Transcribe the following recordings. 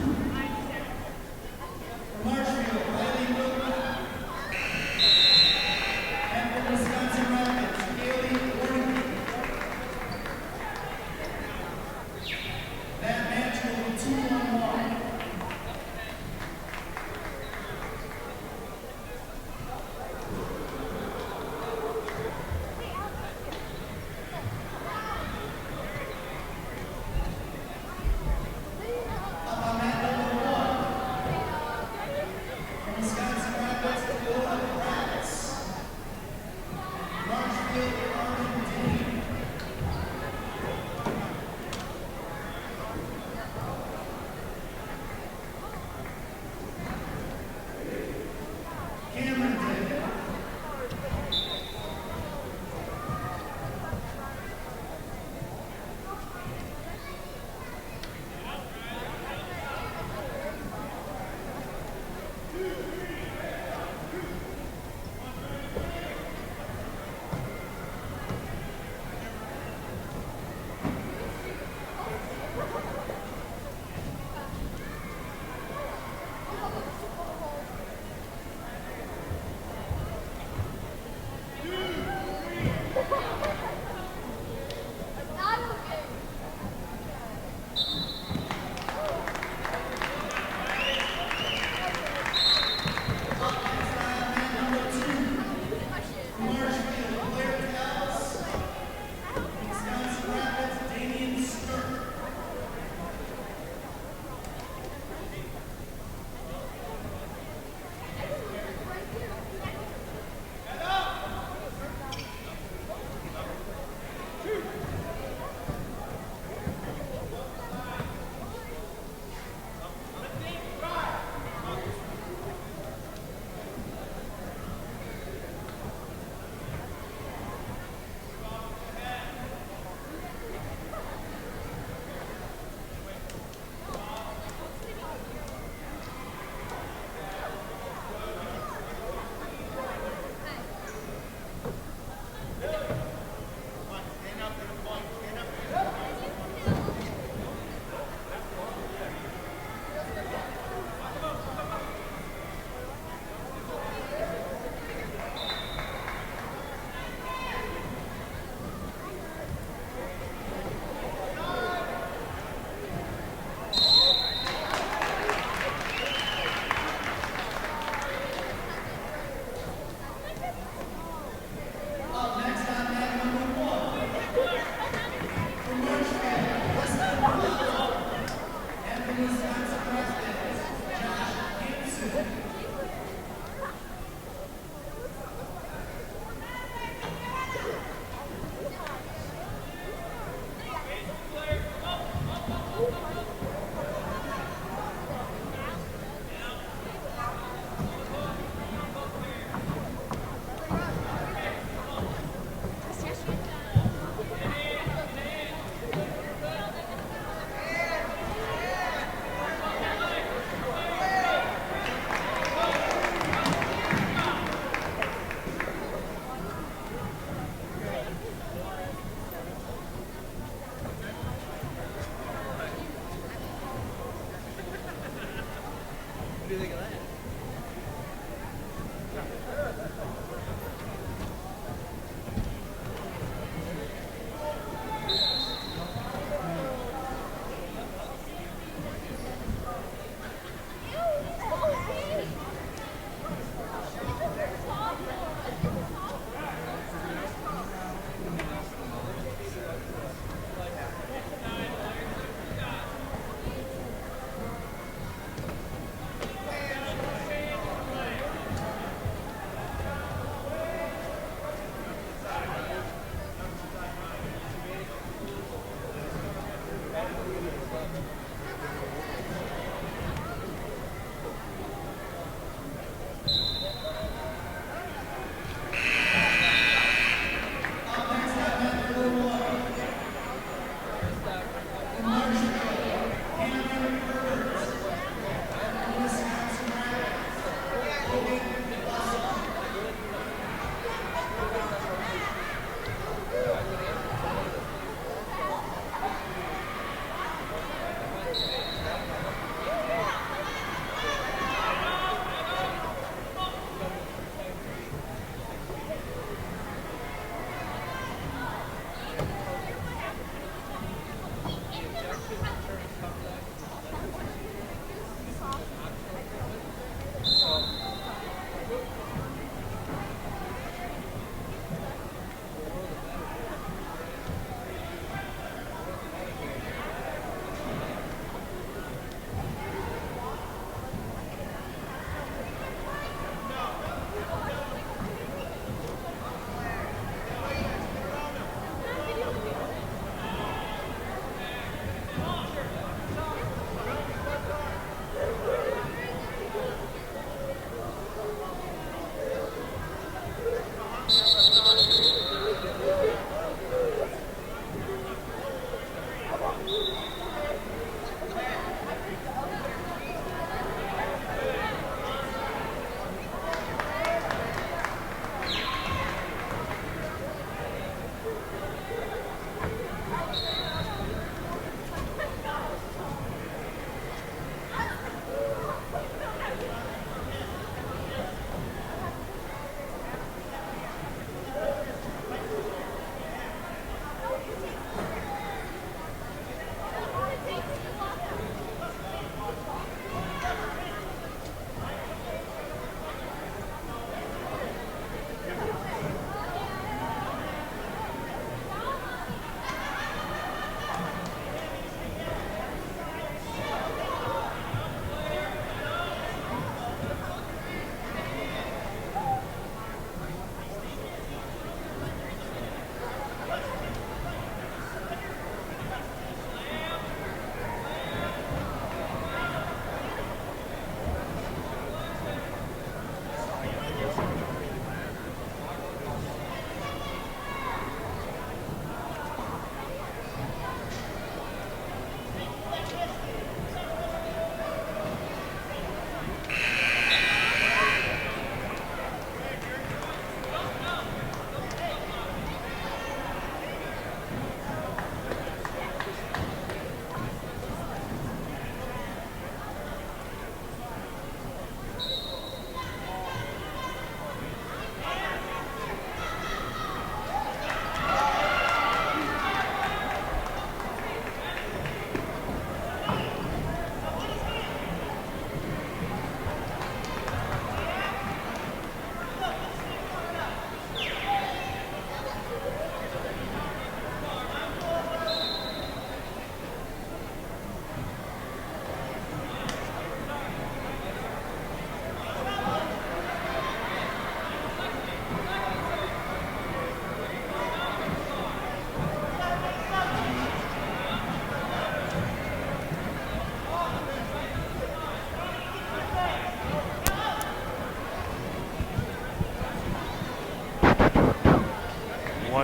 From Marshfield, Riley Wilcox. And from Wisconsin Rapids, Haley Warnke. That match will be 2-1-1.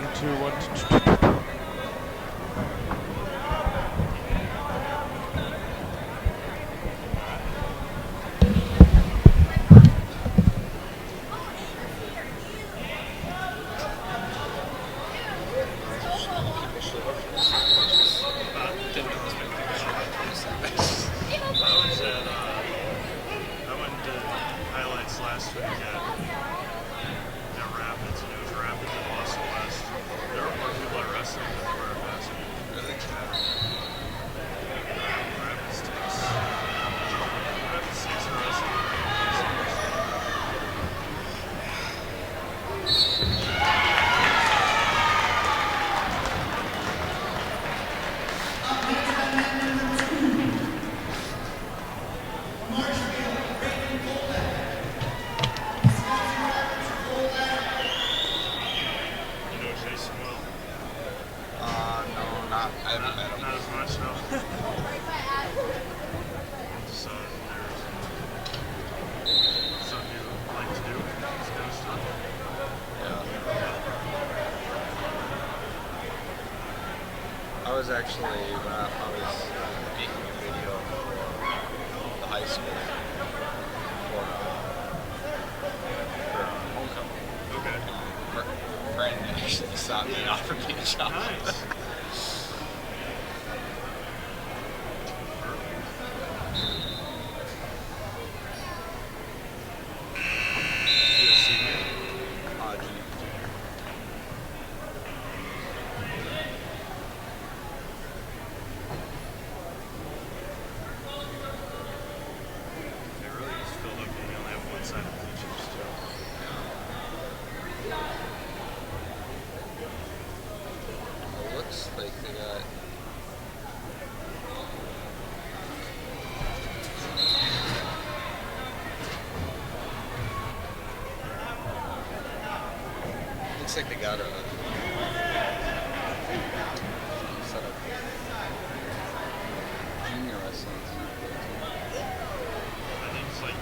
1, 2, 1, 2. I went to highlights last week at Rapids, and it was Rapids and Boston West. There were more people at wrestling than there were at basketball. Really? Rapids takes the wrestling. Marshfield, Creighton, fullback. Wisconsin Rapids, fullback. You know Jason well? No, not. I haven't met him. Not as much, no. So there's something you like to do, this kind of stuff. Yeah. I was actually when I was making a video for the high school for homecoming. Okay. Brandon actually saw me and offered me a job. Nice. You a senior? Junior. It really is filled up when you only have one side of bleachers too. It looks like they got. Looks like they got a set of junior wrestling. I think it's like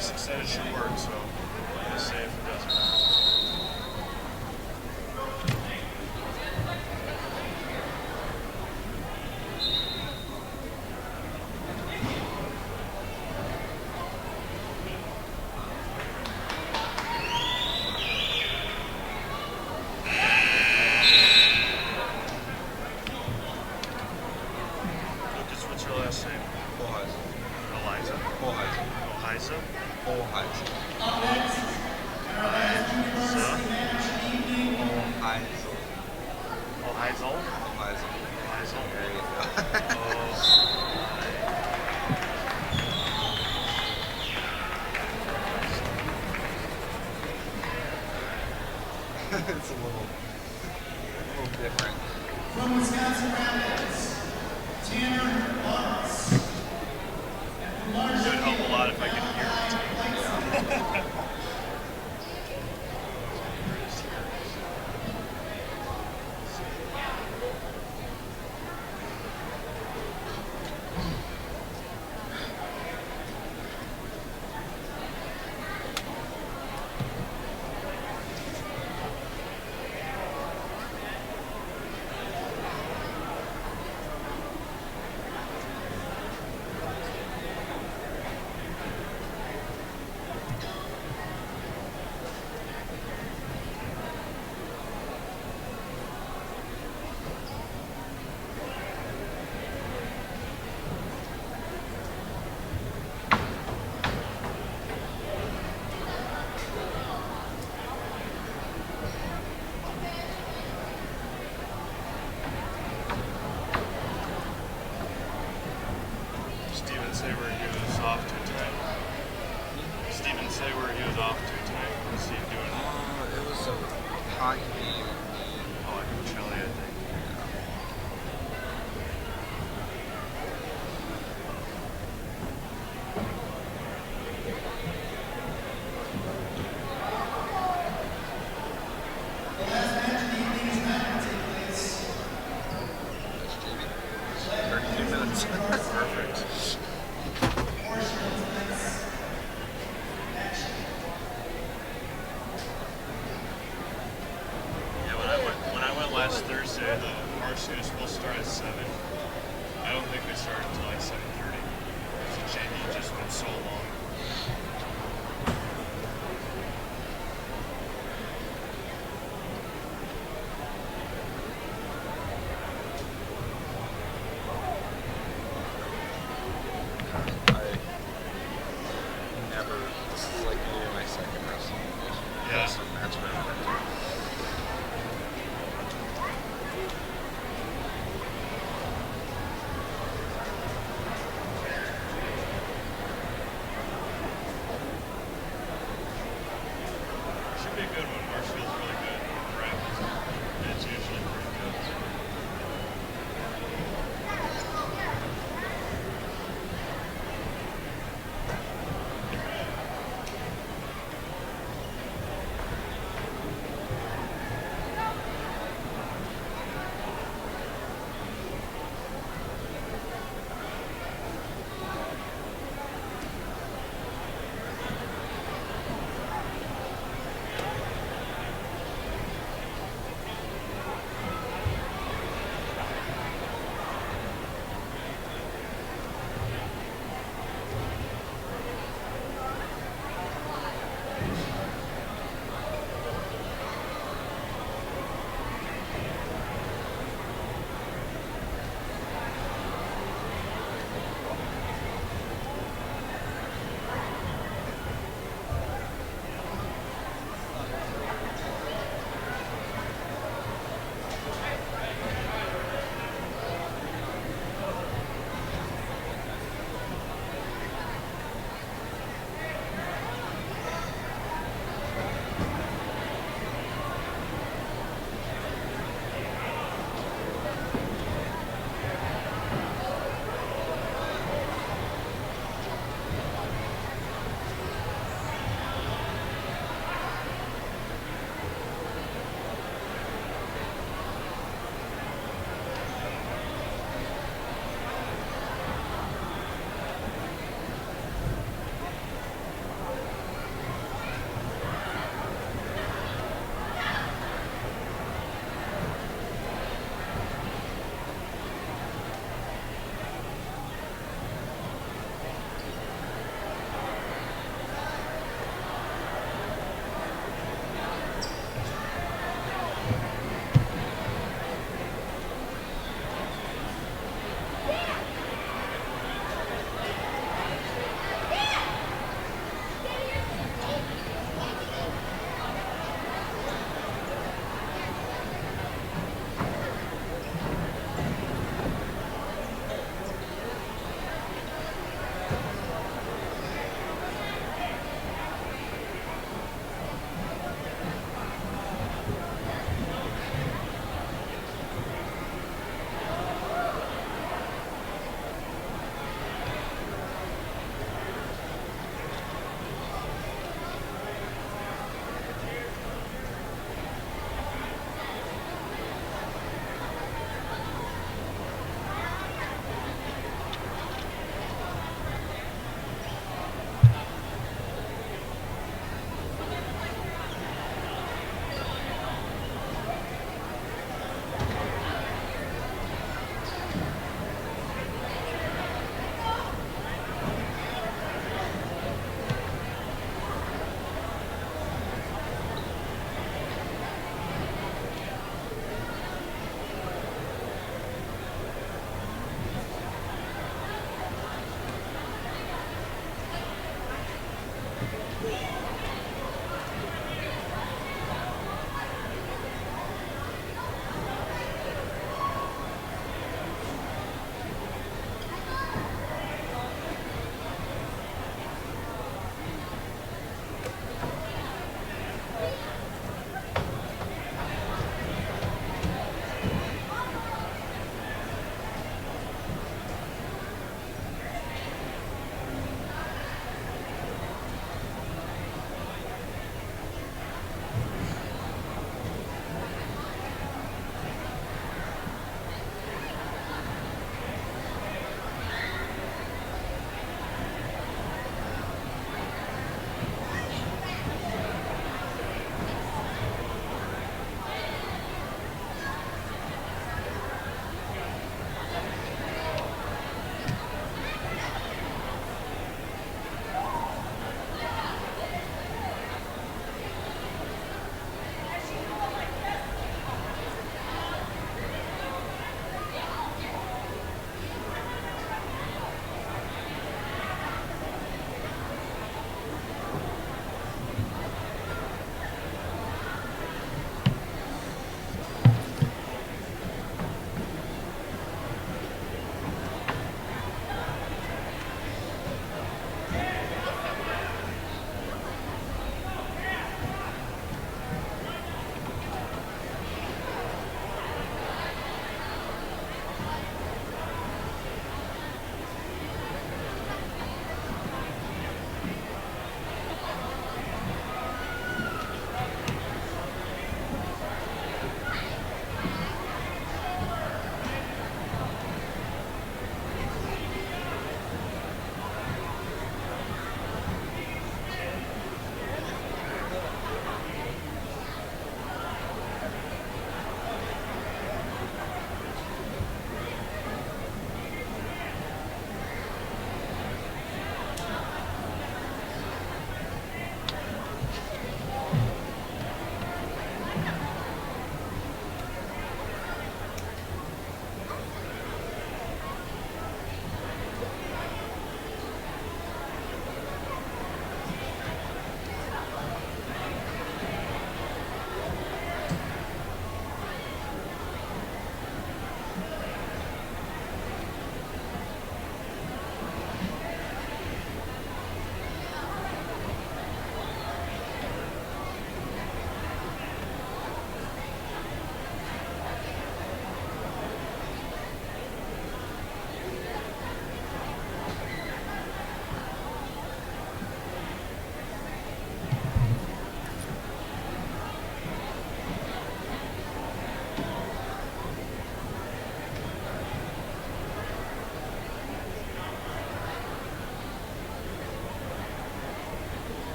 basic said it should work, so I'm gonna say if it doesn't. Lucas, what's your last name? Hoheisen. Eliza? Hoheisen. Eliza? Hoheisen. Hoheisen. Oh, Heisel? Hoheisen. Heisel? There you go. It's a little different. From Wisconsin Rapids, Tanner Lutz. And from It would Marshfield, help a lot if I could hear it. Steven say where he was off to tonight? Steven say where he was off to tonight. What's he doing? It was a hockey game. Oh, in Chile, I think. the last match of the evening is not going to take place. That's Jamie. 32 minutes. Perfect. Marshfield tonight's action. Yeah, when I went last Thursday, the varsity was supposed to start at 7. I don't think they started until like 7:30. So JD just went so long. I never. This is like maybe my second wrestling match I've ever been to. Should be a good one. Marshfield's really good. Rapids. It's usually pretty good.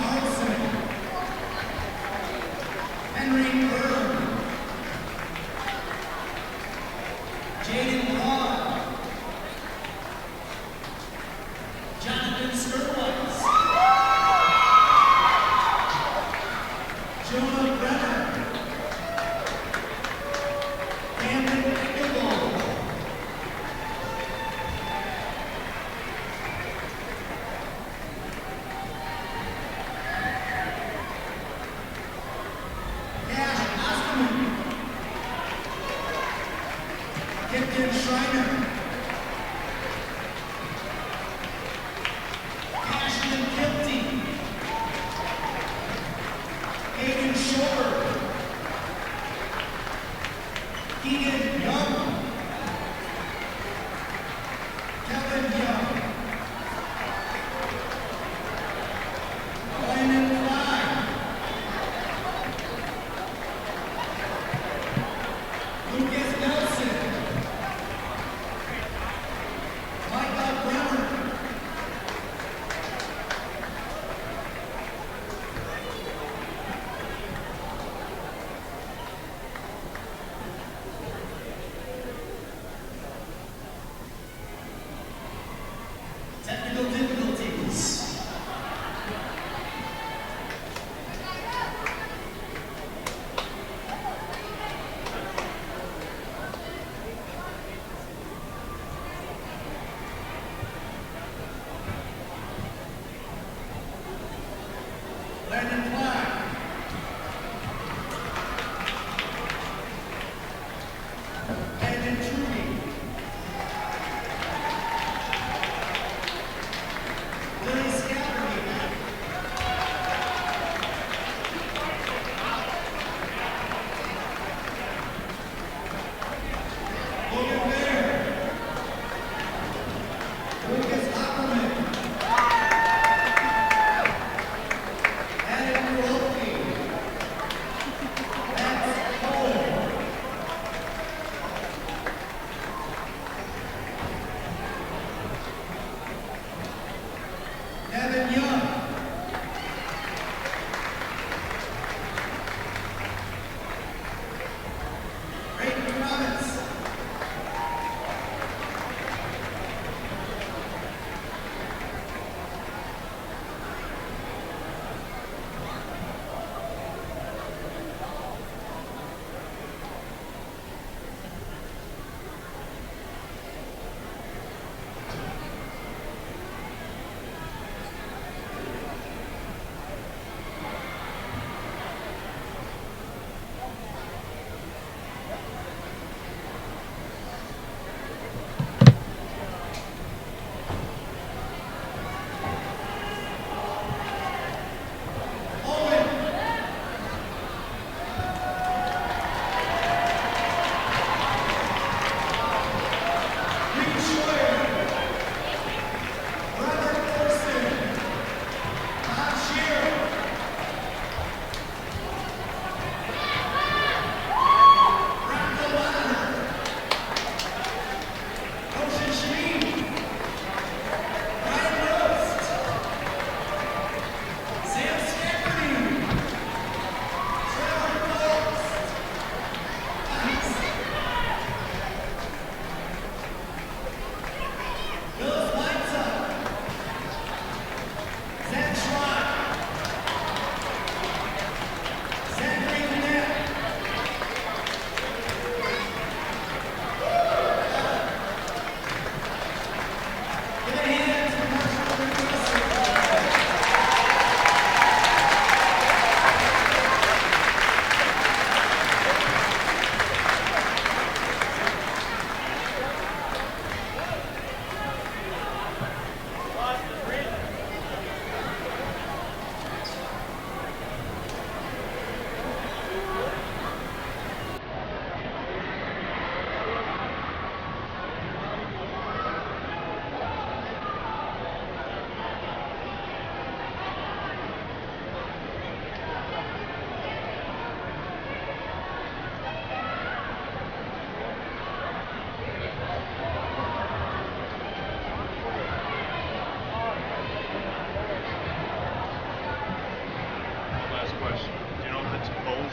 Carlson. Henry Byrne. Jaden Braun. Jonathan Sterwitz. Jonah Brenner. Camden Pickleball. Cash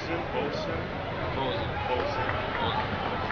Bosun? Bosun? Bosun. Bosun. Bosun.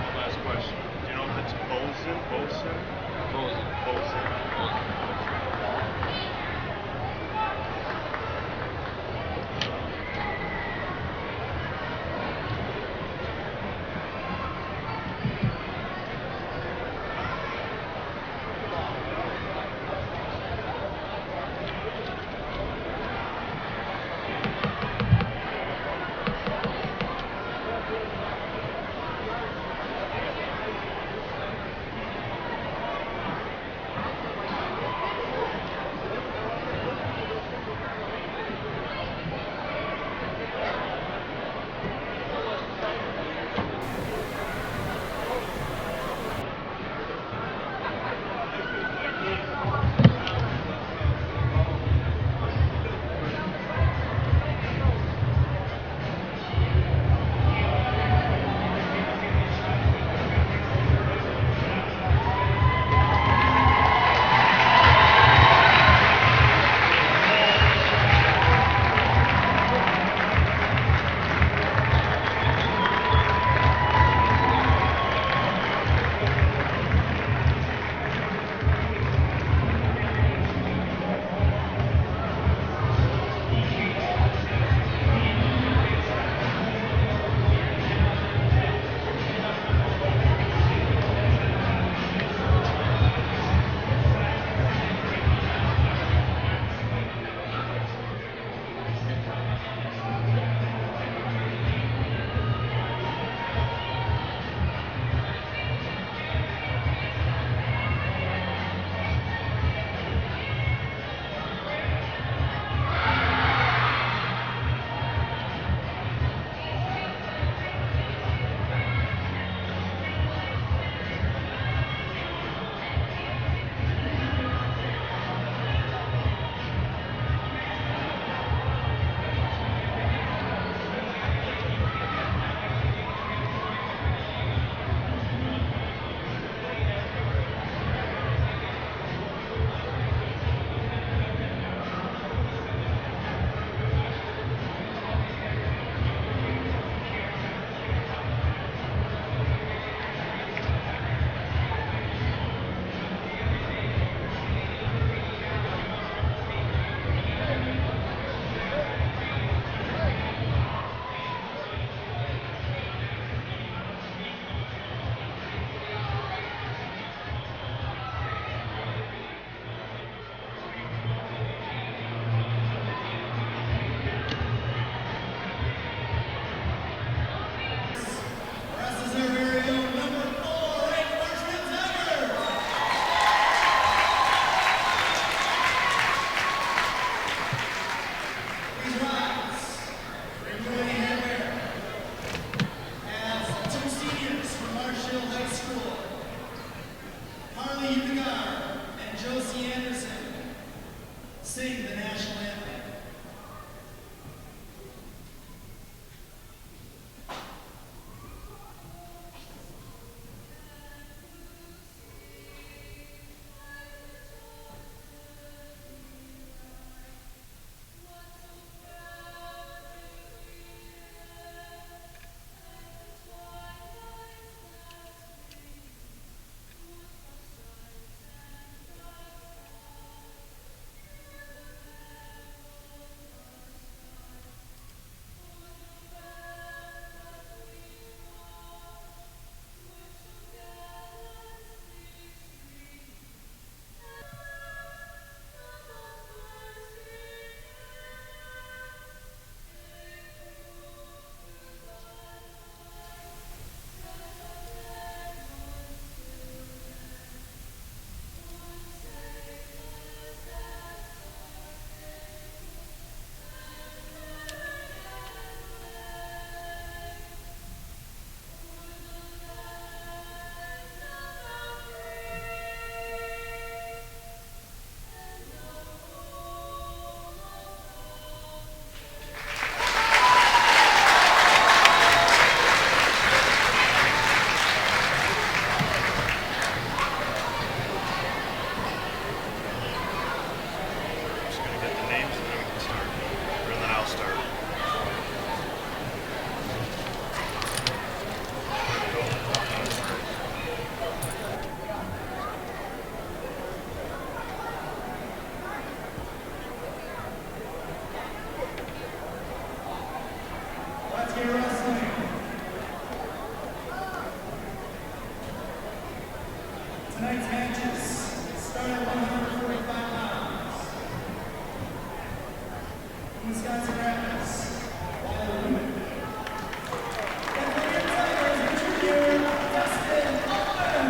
One last question. Do you know if it's Bosun? Bosun? Bosun. Bosun. Bosun. Tonight's matches start at 145 pounds. From Wisconsin Rapids, Wilder Women. And for your Tigers, Junior Dustin Owen.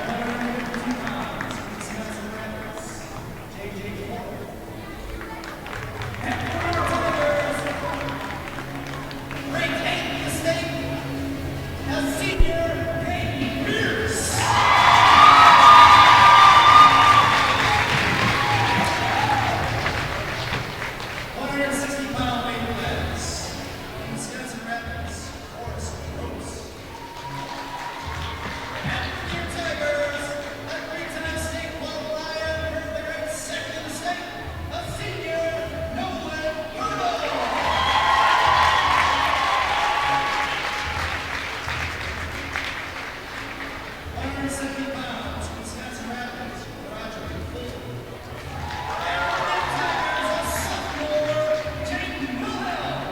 152 pounds from Wisconsin Rapids, J.J. Ford. And for your Tigers, ranked 8th in the state, a senior Peyton Pierce. 160-pound weight class. From Wisconsin Rapids, Forrest Gross. And for your Tigers, a three-time state qualifier, currently ranked 2nd in the state, a senior Nolan Murdo. 170 pounds from Wisconsin Rapids, Roger Fuller. And for your Tigers, a sophomore, Jake Wilhelm.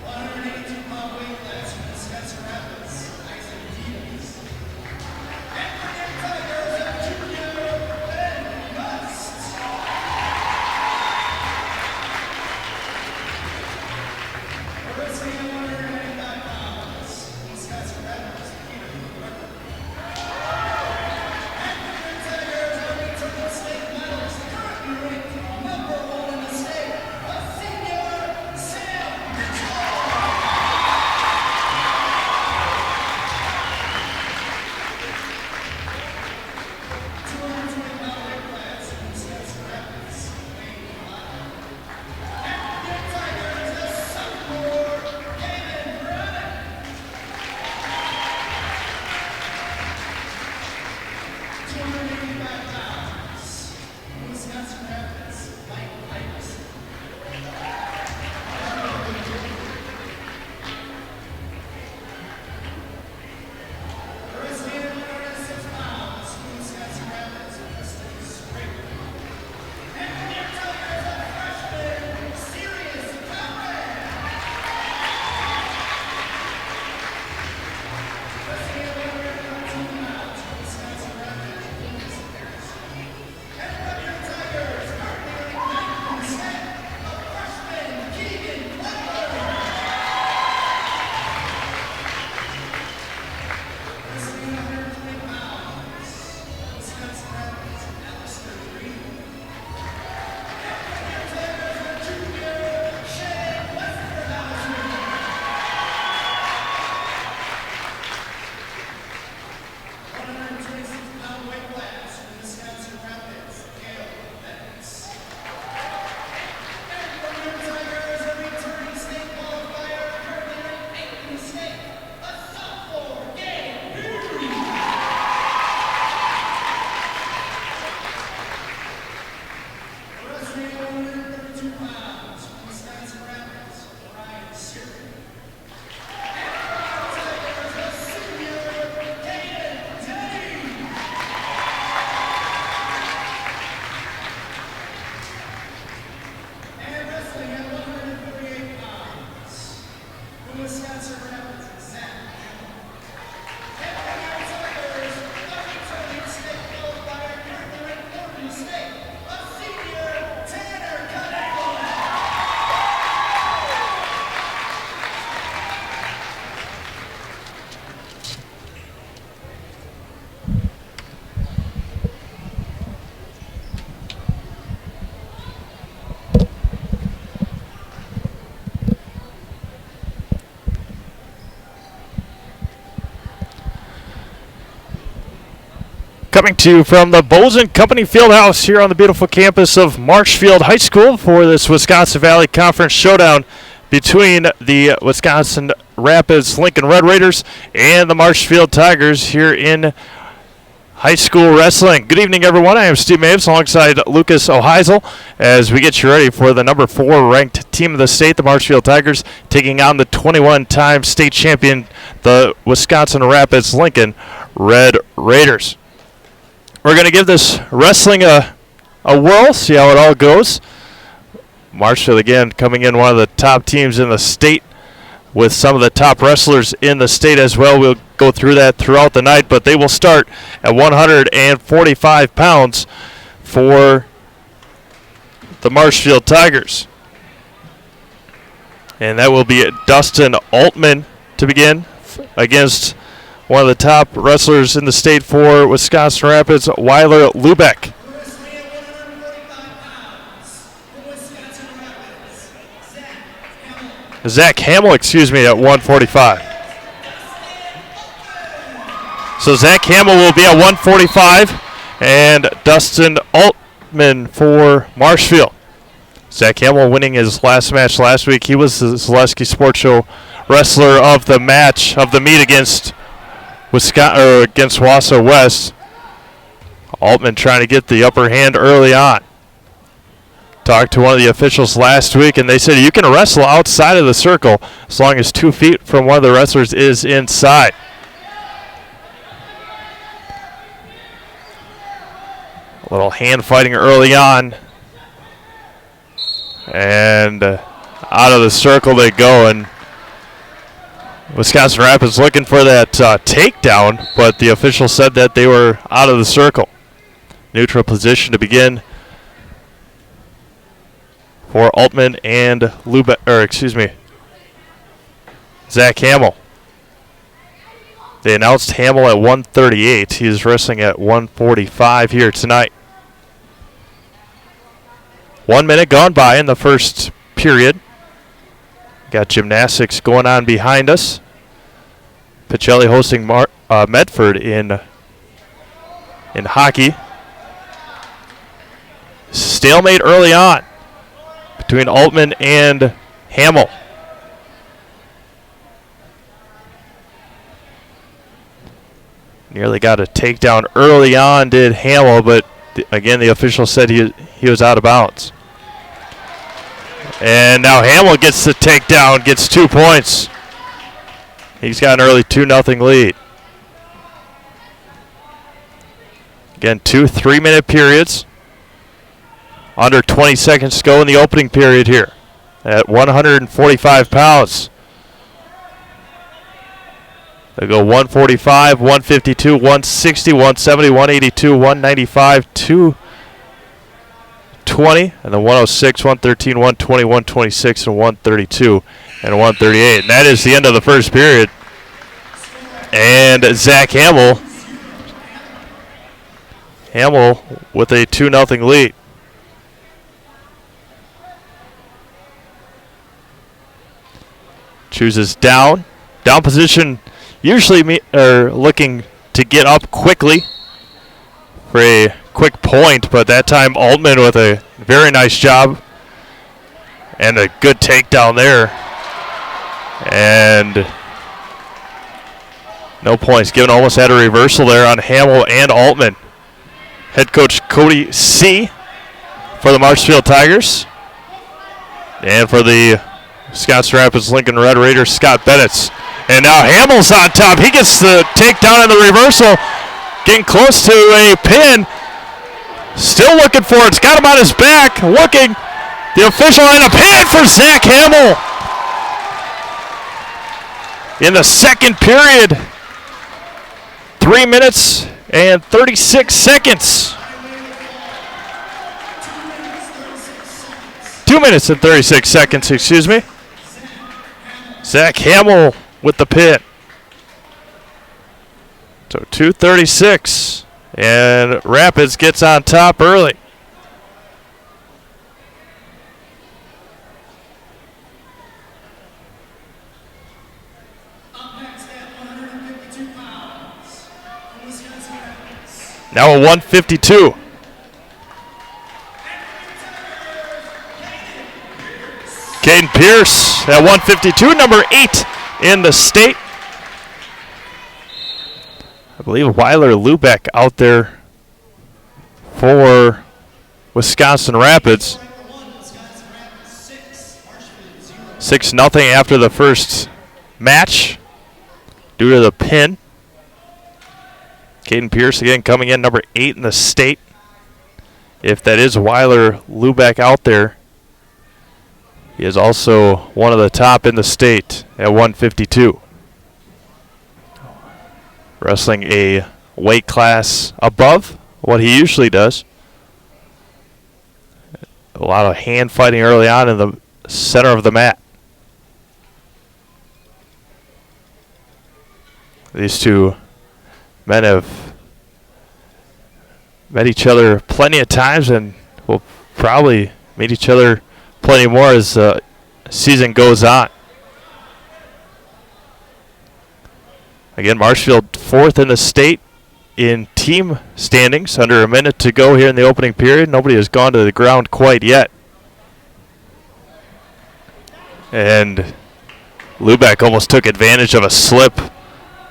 182-pound weight class from Wisconsin Rapids, Isaac Diaz. And for your Tigers, a junior, Ben Gust. Wrestling at 195 pounds, Wisconsin Rapids, Peter Rucker. And for your Tigers, a returning state medalist, currently ranked #1 in the state, a senior, Sam Mitchell. 220-pound weight class from Wisconsin Rapids, Wayne Lyle. And for your Tigers, a sophomore, David Braddock. 285 pounds from Wisconsin Rapids, Mike Iverson. Wrestling at 106 pounds from Wisconsin Rapids, Preston Sprague. And for your Tigers, a freshman, Sirius Conrad. Wrestling at 113 pounds from Wisconsin Rapids, Lucas Harrison. And for your Tigers, currently ranked 9th in the state, a freshman, Keegan Butler. Wrestling at 120 pounds from Wisconsin Rapids, Alistair Green. And for your Tigers, a junior, Shane Westerhausen. 126-pound weight class from Wisconsin Rapids, Gail Evans. And for your Tigers, a returning state qualifier, currently ranked 8th in the state, a sophomore, Gabe Beard. Wrestling at 132 pounds from Wisconsin Rapids, Ryan Searing. And for your Tigers, a senior, Caden Dane. And wrestling at 148 pounds from Wisconsin Rapids, Zach Allen. And for your Tigers, a returning state qualifier, currently ranked 4th in the state, a senior, Tanner Cunningham. 'Coming to you from the Bozen Company Fieldhouse here on the beautiful campus of Marshfield High School for this Wisconsin Valley Conference showdown between the Wisconsin Rapids Lincoln Red Raiders and the Marshfield Tigers here in high school wrestling. Good evening, everyone. I am Steve Maves alongside Lucas Oheisel as we get you ready for the number 4 ranked team of the state, the Marshfield Tigers, taking on the 21-time state champion, the Wisconsin Rapids Lincoln Red Raiders. We're going to give this wrestling a whirl, see how it all goes. Marshfield again coming in one of the top teams in the state with some of the top wrestlers in the state as well. We'll go through that throughout the night, but they will start at 145 pounds for the Marshfield Tigers. And that will be Dustin Altman to begin against one of the top wrestlers in the state for Wisconsin Rapids, Weiler Lubeck. Zach Hamill, at 145. So Zach Hamill will be at 145, and Dustin Altman for Marshfield. Zach Hamill winning his last match last week. He was the Zaleski Sports Show wrestler of the match of the meet against Wausau West. Altman trying to get the upper hand early on. Talked to one of the officials last week, and they said you can wrestle outside of the circle as long as 2 feet from one of the wrestlers is inside. A little hand fighting early on. And out of the circle they go, and Wisconsin Rapids looking for that takedown, but the official said that they were out of the circle. Neutral position to begin for Altman and Zach Hamill. They announced Hamill at 138. He is wrestling at 145 here tonight. 1 minute gone by in the first period. Got gymnastics going on behind us. Pacelli hosting Medford in hockey. Stalemate early on between Altman and Hamill. Nearly got a takedown early on, did Hamill, but again the official said he was out of bounds. And now Hamill gets the takedown, gets 2 points. He's got an early 2-0 lead. Again, 2 3-minute periods. Under 20 seconds to go in the opening period here at 145 pounds. They go 145, 152, 160, 170, 182, 195, 220, and then 106, 113, 120, 126, and 132, and 138. And that is the end of the first period. And Zach Hamill with a 2-0 lead. Chooses down position, usually looking to get up quickly for a quick point, but that time Altman with a very nice job and a good takedown there. And no points given. Almost had a reversal there on Hamill and Altman. Head coach Cody C. for the Marshfield Tigers. And for the Wisconsin Rapids Lincoln Red Raiders, Scott Bennett. And now Hamill's on top. He gets the takedown and the reversal. Getting close to a pin. Still looking for it. It's got him on his back. Looking. The official and a pin for Zach Hamill. In the second period. 3 minutes and 36 seconds. 2 minutes and 36 seconds, excuse me. Zach Hamill with the pin. So 2:36, and Rapids gets on top early. Up next at 152 pounds, from Wisconsin Rapids. Now a 152. Caden Pierce at 152, number 8 in the state. I believe Weiler Lubeck out there for Wisconsin Rapids. 6-0 after the first match due to the pin. Caden Pierce again coming in number 8 in the state. If that is Weiler Lubeck out there He is also one of the top in the state at 152. Wrestling a weight class above what he usually does. A lot of hand fighting early on in the center of the mat. These two men have met each other plenty of times and will probably meet each other plenty more as the season goes on. Again, Marshfield 4th in the state in team standings. Under a minute to go here in the opening period. Nobody has gone to the ground quite yet. And Lubeck almost took advantage of a slip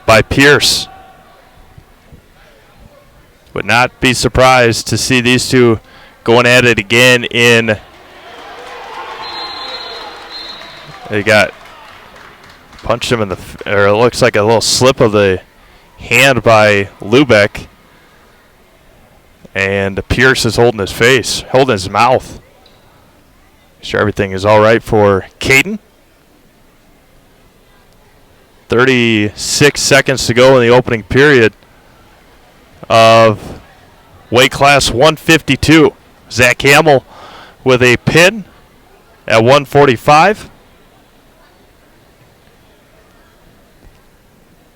by Pierce. Would not be surprised to see these two going at it again in... They got punched him in the... Or it looks like a little slip of the hand by Lubeck. And Pierce is holding his face, holding his mouth. Sure everything is all right for Caden. 36 seconds to go in the opening period of weight class 152. Zach Hamill with a pin at 145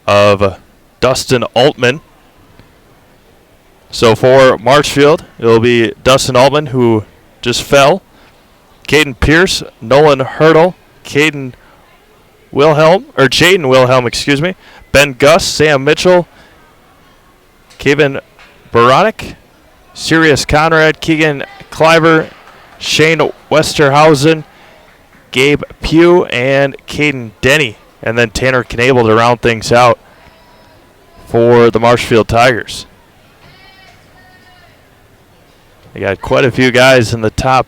of Dustin Altman. So for Marshfield, it will be Dustin Altman, who just fell. Caden Pierce, Nolan Hurdle, Jaden Wilhelm, Ben Gus, Sam Mitchell, Kevin Baronic, Sirius Conrad, Keegan Cliver, Shane Westerhausen, Gabe Pugh, and Caden Denny. And then Tanner Knable to round things out for the Marshfield Tigers. They got quite a few guys in the top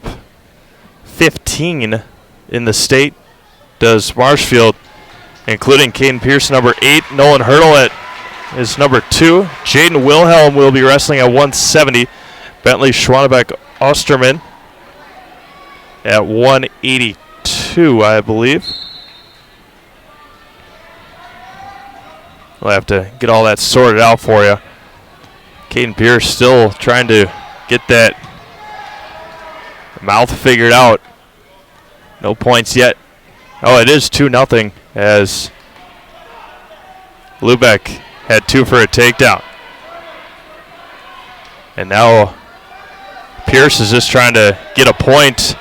15 in the state. Does Marshfield, including Caden Pierce, number 8, Nolan Hurdle at is number 2. Jaden Wilhelm will be wrestling at 170. Bentley Schwanebeck Osterman at 182, I believe. We'll have to get all that sorted out for you. Caden Pierce still trying to get that mouth figured out. No points yet. Oh, it is 2-0 as Lubeck had 2 for a takedown. And now Pierce is just trying to get a point,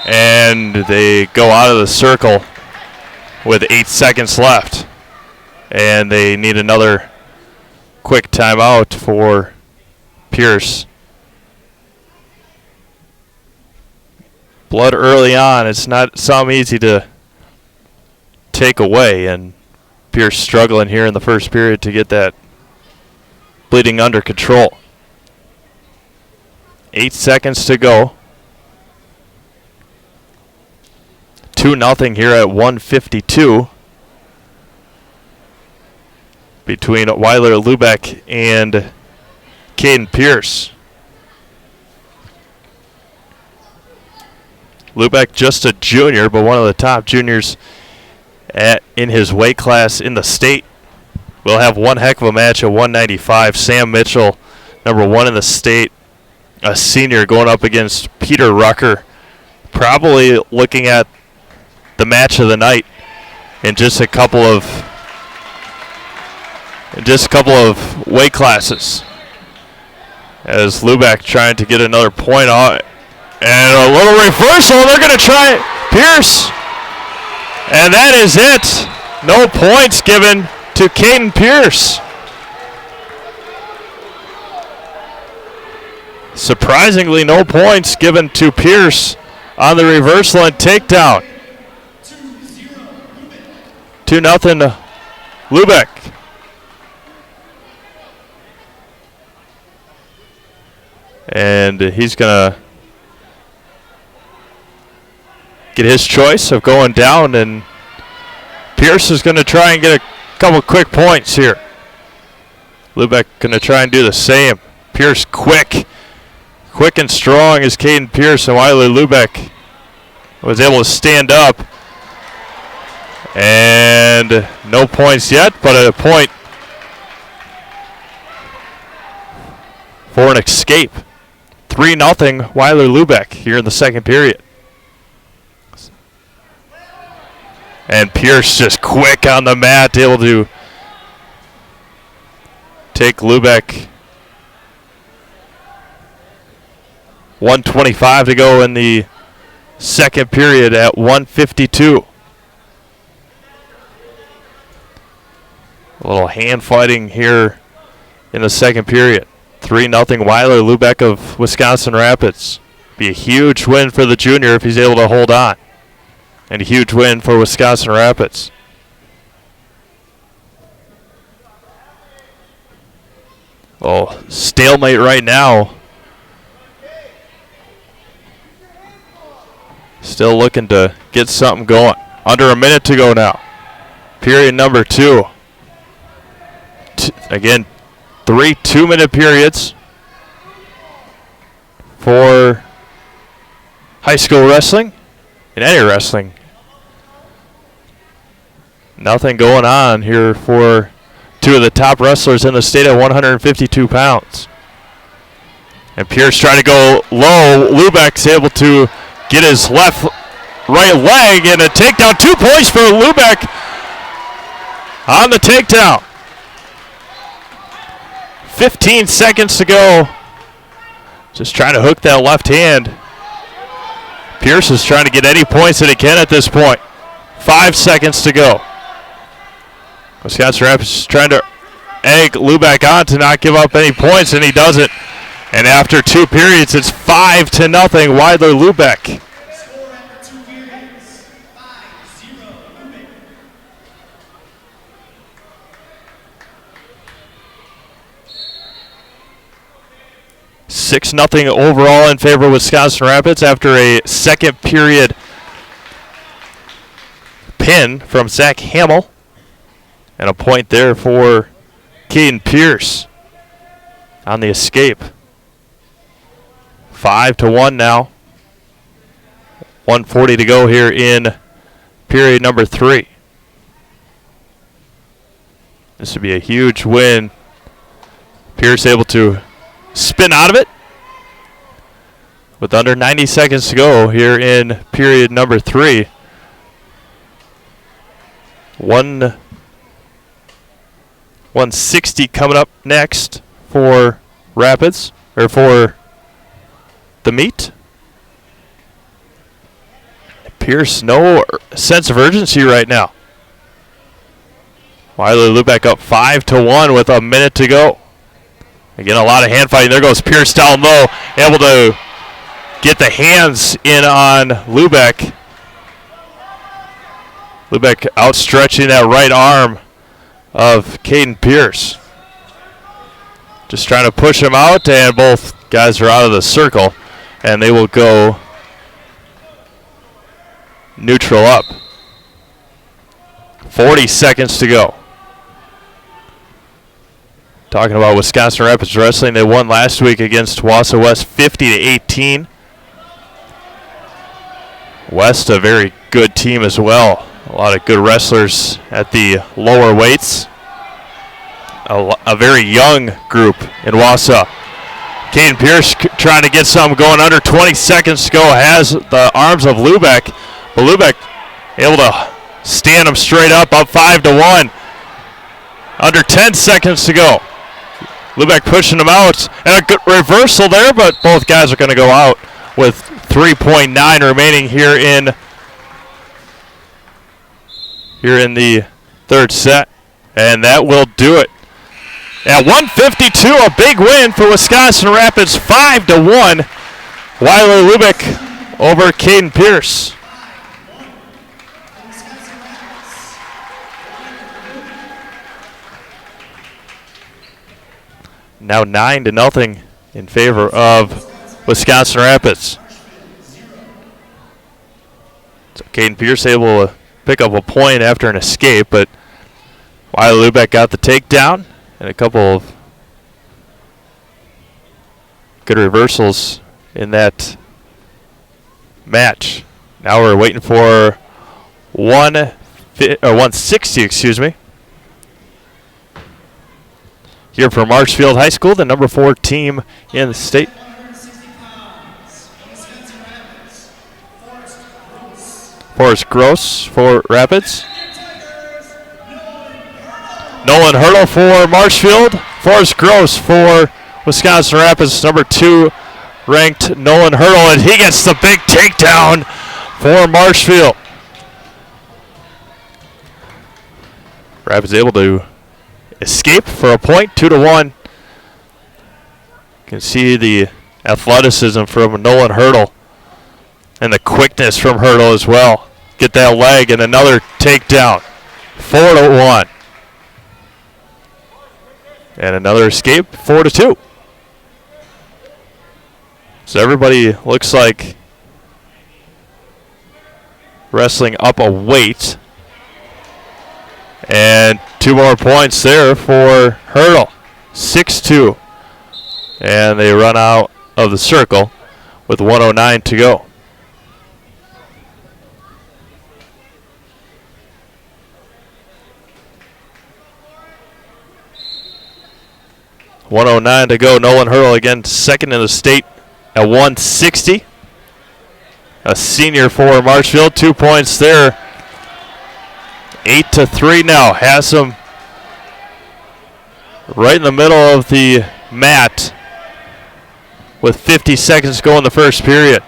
and they go out of the circle with 8 seconds left. And they need another quick timeout for Pierce. Blood early on, it's not some easy to take away, and Pierce struggling here in the first period to get that bleeding under control. 8 seconds to go. 2-0 here at 152 between Weiler Lubeck and Caden Pierce. Lubeck just a junior, but one of the top juniors in his weight class in the state. We'll have one heck of a match at 195. Sam Mitchell, number 1 in the state, a senior, going up against Peter Rucker. Probably looking at the match of the night in just a couple of weight classes. As Lubeck trying to get another point on. And a little reversal. They're going to try it. Pierce. And that is it. No points given to Caden Pierce. Surprisingly, no points given to Pierce on the reversal and takedown. 2-0 Lubeck. And he's going to get his choice of going down, and Pierce is going to try and get a couple quick points here. Lubeck going to try and do the same. Pierce quick and strong as Caden Pierce, and Weiler Lubeck was able to stand up. And no points yet, but a point for an escape. 3-0 Weiler Lubeck here in the second period. And Pierce just quick on the mat, able to take Lubeck. 1:25 to go in the second period at 1:52. A little hand fighting here in the second period. 3-0 Weiler Lubeck of Wisconsin Rapids. Be a huge win for the junior if he's able to hold on. And a huge win for Wisconsin Rapids. Oh, stalemate right now. Still looking to get something going. Under a minute to go now. Period number 2. Again, 3 2-minute periods for high school wrestling and any wrestling. Nothing going on here for two of the top wrestlers in the state at 152 pounds. And Pierce trying to go low. Lubeck's able to get his right leg and a takedown. 2 points for Lubeck on the takedown. 15 seconds to go. Just trying to hook that left hand. Pierce is trying to get any points that he can at this point. 5 seconds to go. Wisconsin Rapids is trying to egg Lubeck on to not give up any points, and he doesn't. And after 2 periods, it's 5-0 Weiler Lubeck. Score after 2 periods, 5-0 Lubeck. 6-0 overall in favor of Wisconsin Rapids after a second period pin from Zach Hamill. And a point there for Caden Pierce on the escape. 5-1 now. 1:40 to go here in period number 3. This would be a huge win. Pierce able to spin out of it with under 90 seconds to go here in period number 3. 160 coming up next for Rapids, or for the meet. Pierce, no sense of urgency right now. Weiler Lubeck up 5-1 with a minute to go. Again, a lot of hand fighting. There goes Pierce down low, able to get the hands in on Lubeck. Lubeck outstretching that right arm of Caden Pierce. Just trying to push him out, and both guys are out of the circle, and they will go neutral up. 40 seconds to go. Talking about Wisconsin Rapids Wrestling, they won last week against Wausau West 50-18. West, a very good team as well. A lot of good wrestlers at the lower weights. A very young group in Wausau. Caden Pierce trying to get something going. Under 20 seconds to go. Has the arms of Lubeck. But Lubeck able to stand him straight up 5-1. Under 10 seconds to go. Lubeck pushing him out. And a good reversal there, but both guys are going to go out with 3.9 remaining here in the third set. And that will do it. At 152, a big win for Wisconsin Rapids, 5-1. Weiler Lubeck over Caden Pierce. Now 9-0 in favor of Wisconsin Rapids. So Caden Pierce able to pick up a point after an escape, but Weiler Lubeck got the takedown and a couple of good reversals in that match. Now we're waiting for 160, excuse me. Here for Marshfield High School, the number 4 team in the state. 160 pounds. From Wisconsin Rapids, Forrest Gross for Rapids. Tigers, Nolan Hurdle for Marshfield. Forrest Gross for Wisconsin Rapids, number 2 ranked Nolan Hurdle, and he gets the big takedown for Marshfield. Rapids able to escape for a point, 2-1. You can see the athleticism from Nolan Hurdle and the quickness from Hurdle as well. Get that leg and another takedown, 4-1. And another escape, 4-2. So everybody looks like wrestling up a weight. And 2 more points there for Hurdle, 6-2. And they run out of the circle with 1:09 to go. .109 to go. Nolan Hurdle again second in the state at 160. A senior for Marshfield, 2 points there. 8-3 now. Has him right in the middle of the mat with 50 seconds to go in the first period.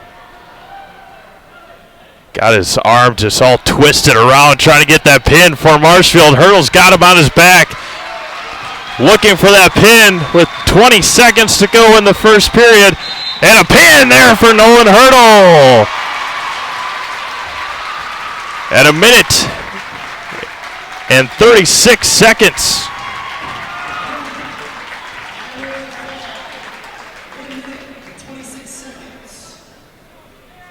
Got his arm just all twisted around trying to get that pin for Marshfield. Hurdle's got him on his back. Looking for that pin with 20 seconds to go in the first period. And a pin there for Nolan Hurdle. At a minute and 36 seconds.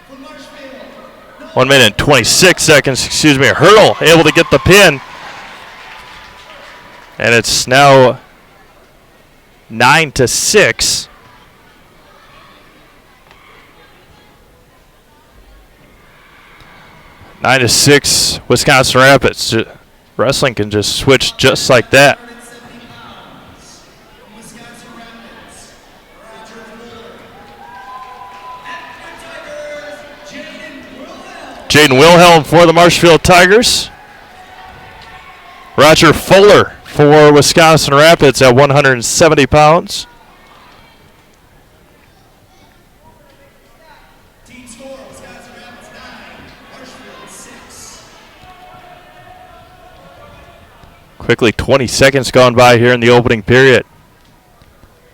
from Marshfield, 1 minute and 26 seconds, excuse me. Hurdle able to get the pin. And it's now 9-6. Nine to 6, Wisconsin Rapids. Wrestling can just switch just like that. 170 pounds. From Wisconsin Rapids, Roger Fuller. And for Tigers, Jaden Wilhelm for the Marshfield Tigers. Roger Fuller for Wisconsin Rapids at 170 pounds. Team score, Wisconsin Rapids 9, Marshfield 6. Quickly 20 seconds gone by here in the opening period.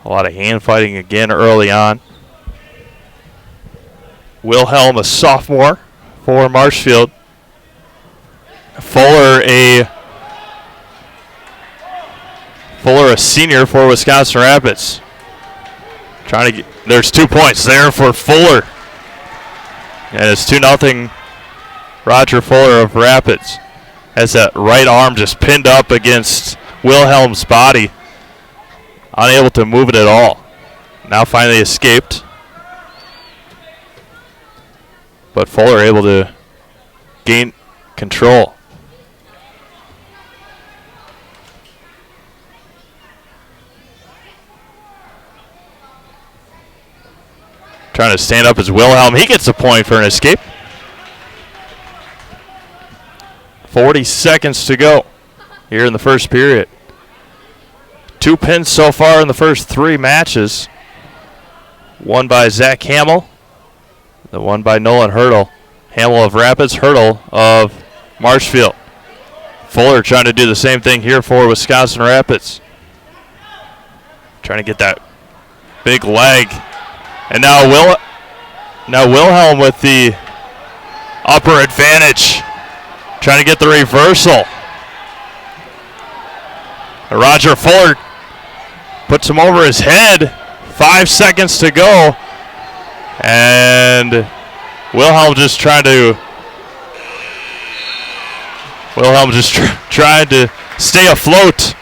A lot of hand fighting again early on. Wilhelm, a sophomore for Marshfield. Fuller, a senior for Wisconsin Rapids. Trying to get, there's 2 points there for Fuller. And it's 2-0 Roger Fuller of Rapids. Has that right arm just pinned up against Wilhelm's body. Unable to move it at all. Now finally escaped. But Fuller able to gain control. Trying to stand up as Wilhelm. He gets a point for an escape. 40 seconds to go here in the first period. 2 pins so far in the first 3 matches. One by Zach Hamill. The one by Nolan Hurdle. Hamill of Rapids, Hurdle of Marshfield. Fuller trying to do the same thing here for Wisconsin Rapids. Trying to get that big leg. And now Wilhelm with the upper advantage. Trying to get the reversal. And Roger Fuller puts him over his head. 5 seconds to go. And Wilhelm just trying to stay afloat.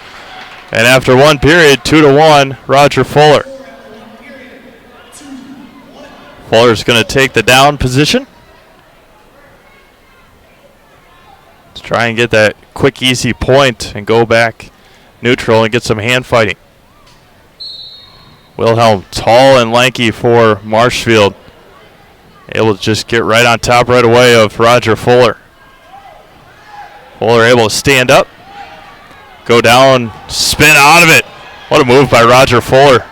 And after 1 period, 2-1, Roger Fuller. Fuller's going to take the down position. to try and get that quick, easy point and go back neutral and get some hand fighting. Wilhelm, tall and lanky for Marshfield, able to just get right on top right away of Roger Fuller. Fuller able to stand up, go down, spin out of it. What a move by Roger Fuller.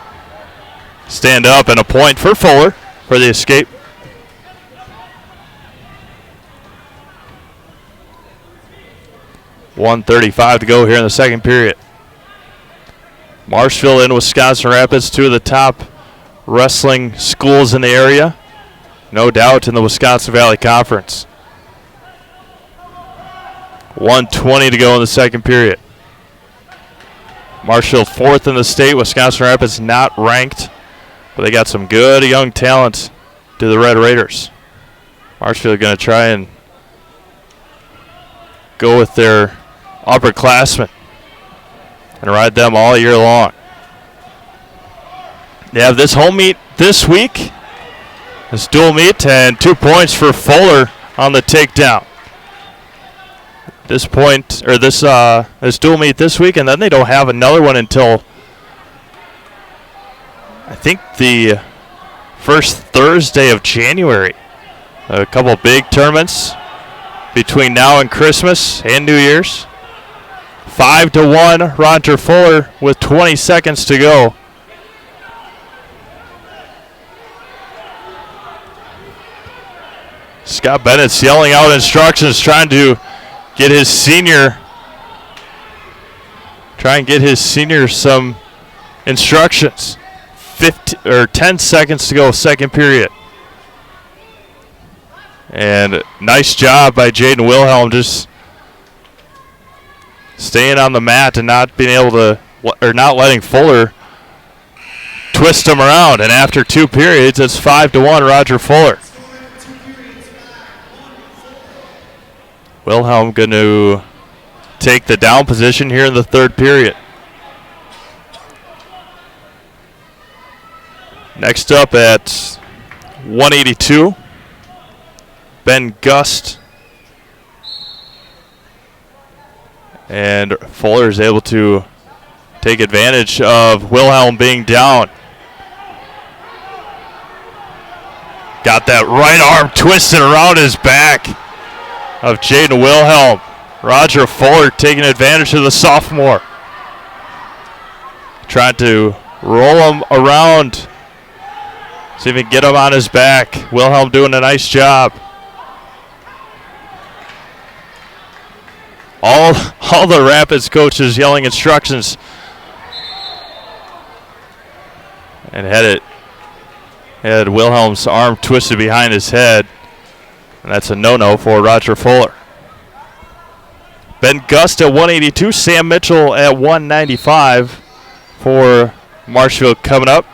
Stand up and a point for Fuller for the escape. .135 to go here in the second period. Marshfield and Wisconsin Rapids, two of the top wrestling schools in the area. No doubt in the Wisconsin Valley Conference. 1:20 to go in the second period. Marshfield fourth in the state. Wisconsin Rapids not ranked, but they got some good young talent to the Red Raiders. Marshfield going to try and go with their upperclassmen and ride them all year long. They have this home meet this week. This dual meet, and 2 points for Fuller on the takedown. This dual meet this week, and then they don't have another one until I think the first Thursday of January. A couple big tournaments between now and Christmas and New Year's. 5-1, Roger Fuller with 20 seconds to go. Scott Bennett's yelling out instructions, trying to get his senior some instructions. 10 seconds to go, second period. And nice job by Jaden Wilhelm, just staying on the mat and not being able to, or not letting Fuller twist him around. And after 2 periods, it's 5-1, Roger Fuller. Wilhelm going to take the down position here in the third period. Next up at 182, Ben Gust. And Fuller is able to take advantage of Wilhelm being down. Got that right arm twisted around his back of Jaden Wilhelm. Roger Fuller taking advantage of the sophomore. Trying to roll him around. See if he can get him on his back. Wilhelm doing a nice job. All the Rapids coaches yelling instructions. And had Wilhelm's arm twisted behind his head. And that's a no-no for Roger Fuller. Ben Gust at 182, Sam Mitchell at 195 for Marshfield coming up.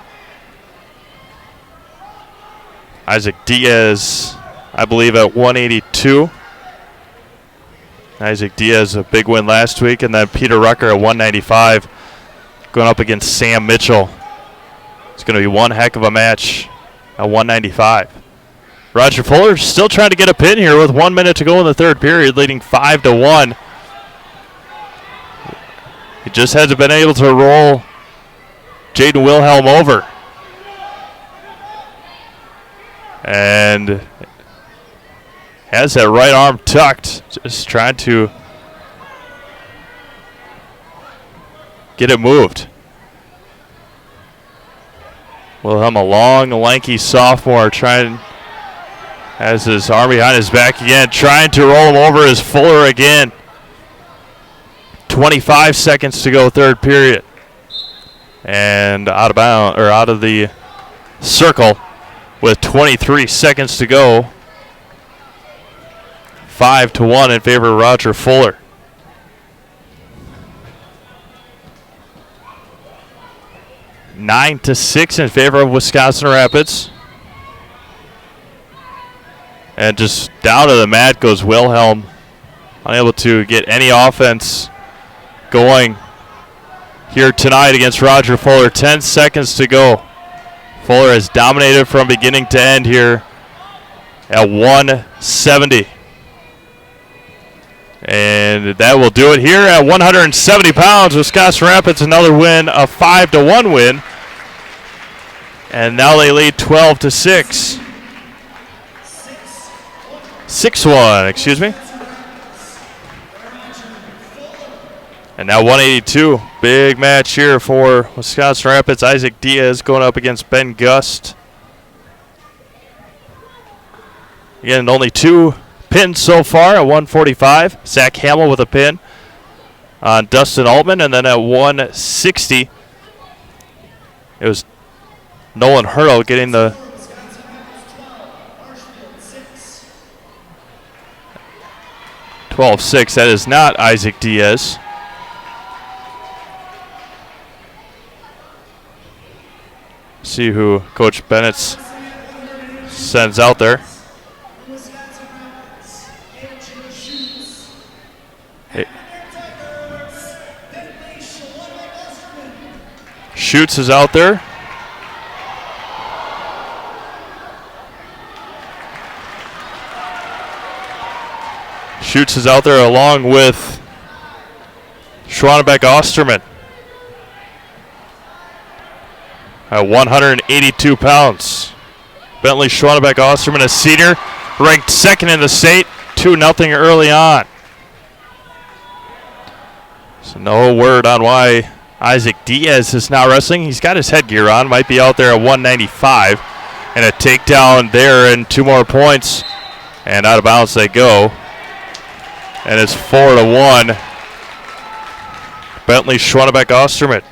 Isaac Diaz, I believe, at 182. Isaac Diaz, a big win last week. And then Peter Rucker at 195 going up against Sam Mitchell. It's going to be one heck of a match at 195. Roger Fuller still trying to get a pin here with 1 minute to go in the third period, leading 5-1. He just hasn't been able to roll Jaden Wilhelm over. And has that right arm tucked, just trying to get it moved. Wilhelm, a long, lanky sophomore, has his arm behind his back again, trying to roll him over as Fuller again. 25 seconds to go, third period. And out of the circle with 23 seconds to go. 5-1 in favor of Roger Fuller. 9-6 in favor of Wisconsin Rapids. And just down to the mat goes Wilhelm, unable to get any offense going here tonight against Roger Fuller. 10 seconds to go. Fuller has dominated from beginning to end here at 170. And that will do it here at 170 pounds. Wisconsin Rapids another win, a 5-1 win. And now they lead 12-6. 6-1, excuse me. And now 182. Big match here for Wisconsin Rapids. Isaac Diaz going up against Ben Gust. Again, only 2 pins so far at 145. Zach Hamill with a pin on Dustin Altman. And then at 160, it was Nolan Hurdle getting the 12-6. That is not Isaac Diaz. See who Coach Bennett sends out there. Schutz is out there. Schutz is out there along with Schwannebeck Osterman at 182 pounds. Bentley Schwannebeck Osterman, a senior, ranked second in the state, 2-0 early on. So no word on why Isaac Diaz is now wrestling. He's got his headgear on, might be out there at 195. And a takedown there and 2 more points. And out of bounds they go. And it's 4-1. Bentley Schwannebeck Osterman.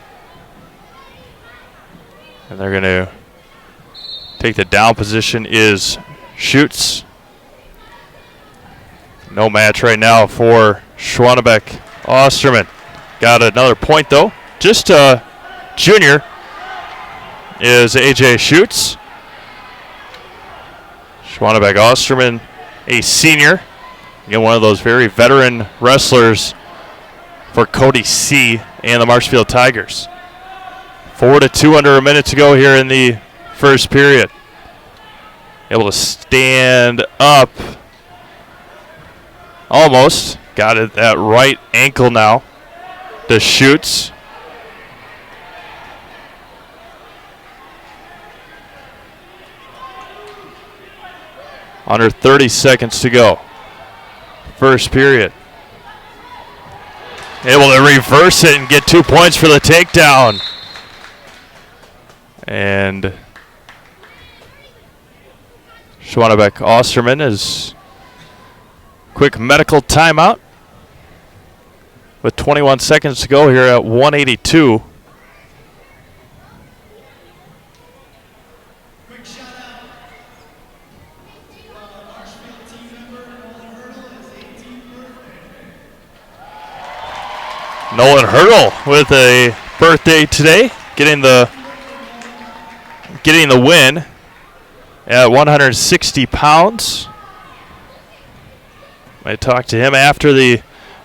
And they're going to take the down position is Schutz. No match right now for Schwannebeck Osterman. Got another point though. Just a junior is AJ Schutz. Schwannebeck Osterman, a senior. Again, one of those very veteran wrestlers for Cody C. and the Marshfield Tigers. 4-2 under a minute to go here in the first period. Able to stand up. Almost. Got it at right ankle now. The Schutz. Under 30 seconds to go. First period. Able to reverse it and get 2 points for the takedown. And Schwannebeck Osterman is quick medical timeout with 21 seconds to go here at 182. Quick shout out. Marshfield team member Nolan Hurdle is 18th birthday. Nolan Hurdle with a birthday today, getting the win at 160 pounds. I talked to him after the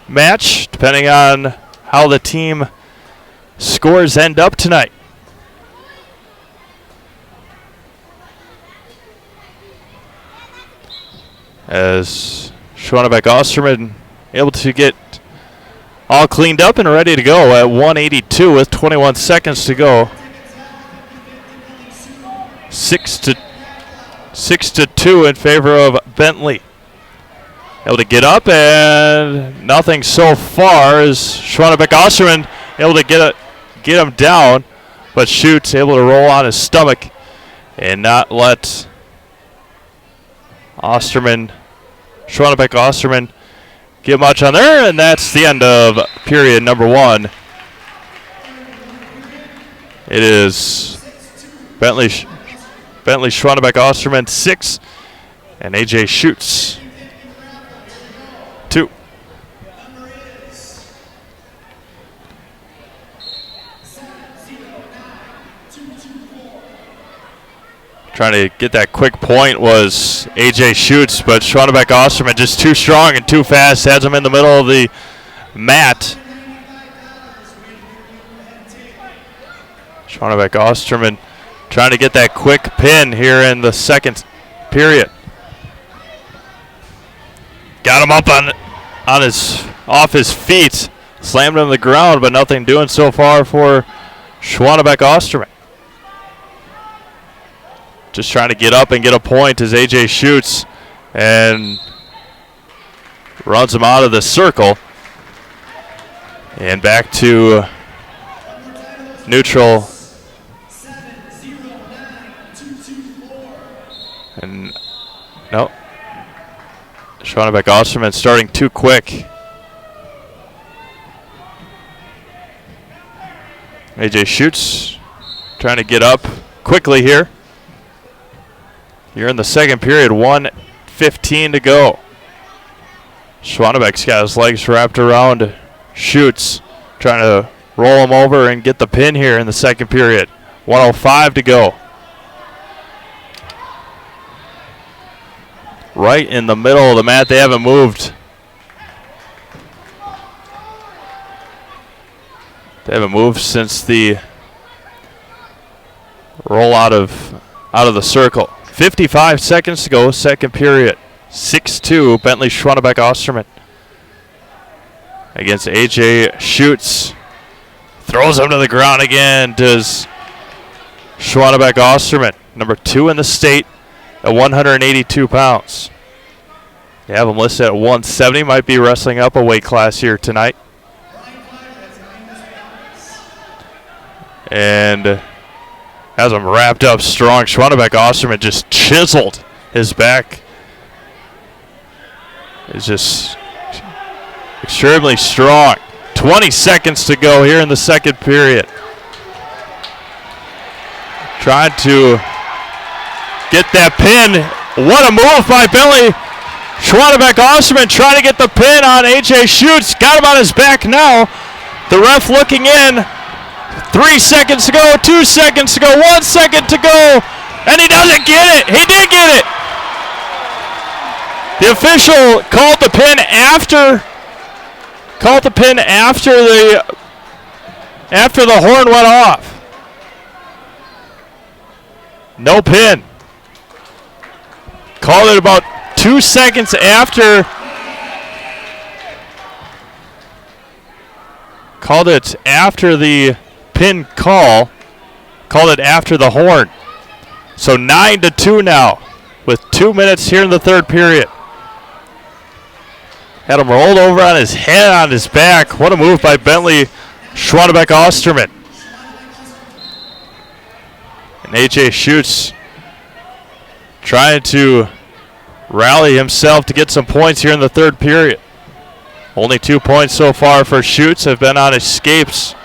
match, depending on how the team scores end up tonight. As Schwannebeck Osterman able to get all cleaned up and ready to go at 182 with 21 seconds to go. 6-2 in favor of Bentley. Able to get up and nothing so far as Schwannebeck Osterman able to get him down, but Schutz able to roll on his stomach and not let Schwannebeck Osterman get much on there, and that's the end of period number 1. It is Bentley Schwannebeck Osterman 6 and AJ Schutz 2. Trying to get that quick point was AJ Schutz, but Schwannebeck Osterman just too strong and too fast, has him in the middle of the mat. Schwannebeck Osterman trying to get that quick pin here in the second period. Got him up off his feet, slammed him to the ground, but nothing doing so far for Schwannebeck Osterman. Just trying to get up and get a point as AJ shoots and runs him out of the circle. And back to neutral. And no. Schwannebeck Osterman starting too quick. AJ shoots, trying to get up quickly here. You're in the second period, 1:15 to go. Schwannebeck's got his legs wrapped around, shoots, trying to roll him over and get the pin here in the second period. 1:05 to go. Right in the middle of the mat, they haven't moved. They haven't moved since the roll out of the circle. 55 seconds to go, second period. 6-2, Bentley Schwannebeck Osterman. Against AJ, shoots, throws him to the ground again, does Schwannebeck Osterman, number 2 in the state at 182 pounds. They have him listed at 170, might be wrestling up a weight class here tonight. And has him wrapped up strong. Schwannebeck Osterman just chiseled his back. Is just extremely strong. 20 seconds to go here in the second period. Trying to get that pin. What a move by Bentley Schwannebeck Osterman, trying to get the pin on AJ Schutz. Got him on his back now. The ref looking in. 3 seconds to go, 2 seconds to go, 1 second to go, and he doesn't get it. He did get it. The official called the pin after the horn went off. No pin. Called it about 2 seconds after. Called it after the pin call. Called it after the horn. So 9-2 now with 2 minutes here in the third period. Had him rolled over on his head, on his back. What a move by Bentley Schwannebeck Osterman. And AJ Schutz trying to rally himself to get some points here in the third period. Only 2 points so far for Schutz have been on escapes.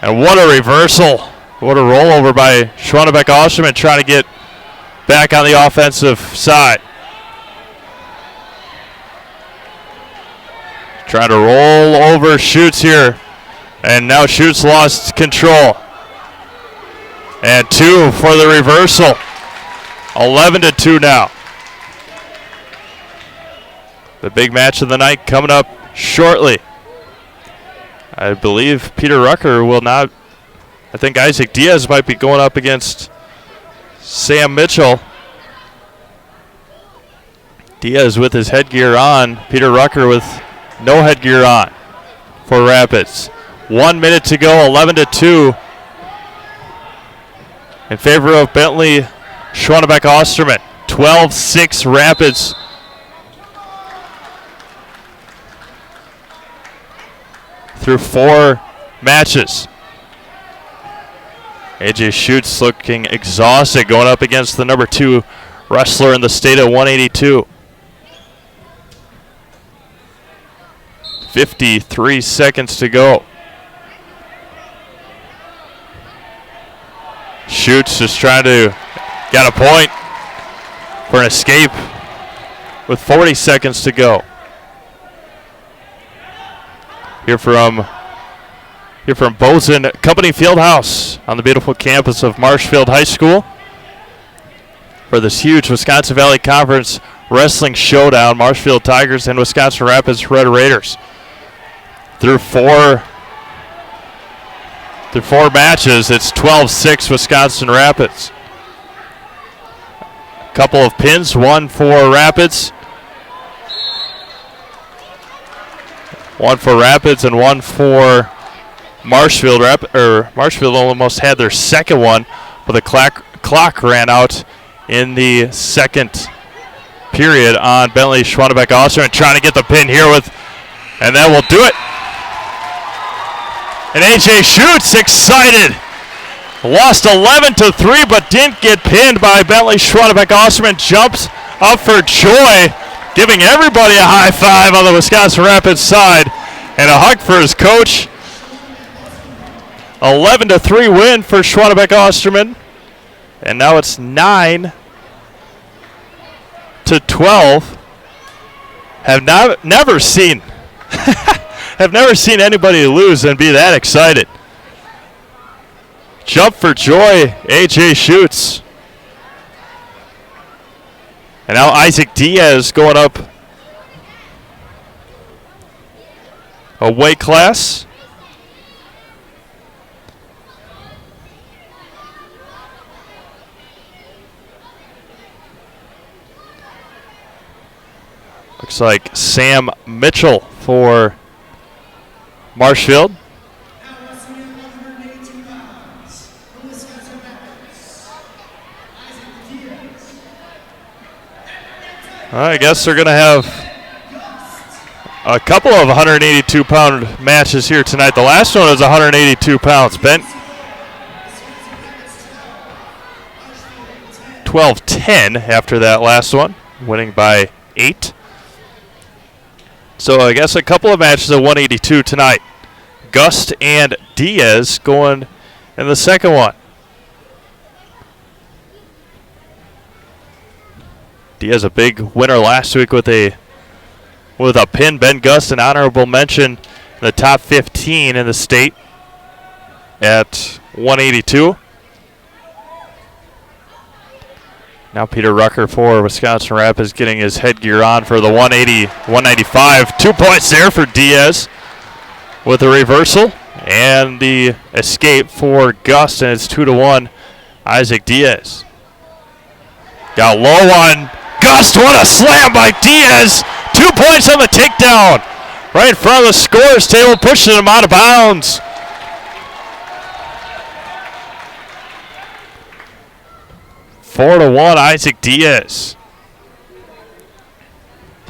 And what a reversal. What a rollover by Schwannebeck Osterman trying to get back on the offensive side. Trying to roll over Schutz here. And now Schutz lost control. And 2 for the reversal. 11-2 now. The big match of the night coming up shortly. I believe Peter Rucker will not. I think Isaac Diaz might be going up against Sam Mitchell. Diaz with his headgear on. Peter Rucker with no headgear on for Rapids. 1 minute to go, 11-2. In favor of Bentley Schwannebeck Osterman. 12-6 Rapids. Through 4 matches. AJ Schutz looking exhausted going up against the number 2 wrestler in the state at 182. 53 seconds to go. Schutz just trying to get a point for an escape with 40 seconds to go. Here from Bozeman Company Fieldhouse on the beautiful campus of Marshfield High School for this huge Wisconsin Valley Conference wrestling showdown. Marshfield Tigers and Wisconsin Rapids Red Raiders. Through four matches, it's 12-6 Wisconsin Rapids. A couple of pins, one for Rapids. One for Rapids and one for Marshfield. Marshfield almost had their second one, but the clock ran out in the second period on Bentley Schwanebeck Osterman, trying to get the pin here and that will do it. And AJ shoots, excited. Lost 11-3, but didn't get pinned by Bentley Schwanebeck Osterman. Jumps up for joy, giving everybody a high five on the Wisconsin Rapids side and a hug for his coach. 11-3 win for Schwanebeck Osterman. And now it's 9-12. Never seen have never seen anybody lose and be that excited. Jump for joy, AJ shoots. And now Isaac Diaz going up a weight class. Looks like Sam Mitchell for Marshfield. Now wrestling in 182 pounds, from Wisconsin Rapids, Isaac Diaz. I guess they're going to have a couple of 182-pound matches here tonight. The last one was 182 pounds. Ben 12-10 after that last one, winning by 8. So I guess a couple of matches at 182 tonight. Gust and Diaz going in the second one. Diaz a big winner last week with a pin. Ben Gust an honorable mention in the top 15 in the state at 182. Now Peter Rucker for Wisconsin Rapids getting his headgear on for the 195. 2 points there for Diaz with a reversal and the escape for Gust, and it's 2-1 Isaac Diaz. Got low on Gust. What a slam by Diaz. 2 points on the takedown. Right in front of the scorer's table, pushing him out of bounds. Four to 1, Isaac Diaz.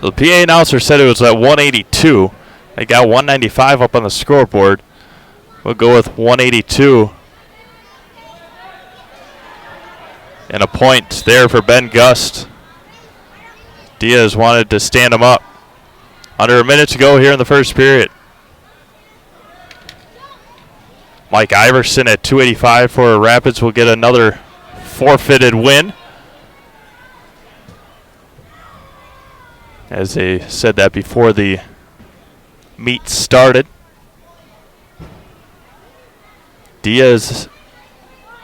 So the PA announcer said it was at 182. They got 195 up on the scoreboard. We'll go with 182. And a point there for Ben Gust. Diaz wanted to stand him up. Under a minute to go here in the first period. Mike Iverson at 285 for Rapids will get another forfeited win. As they said that before the meet started. Diaz,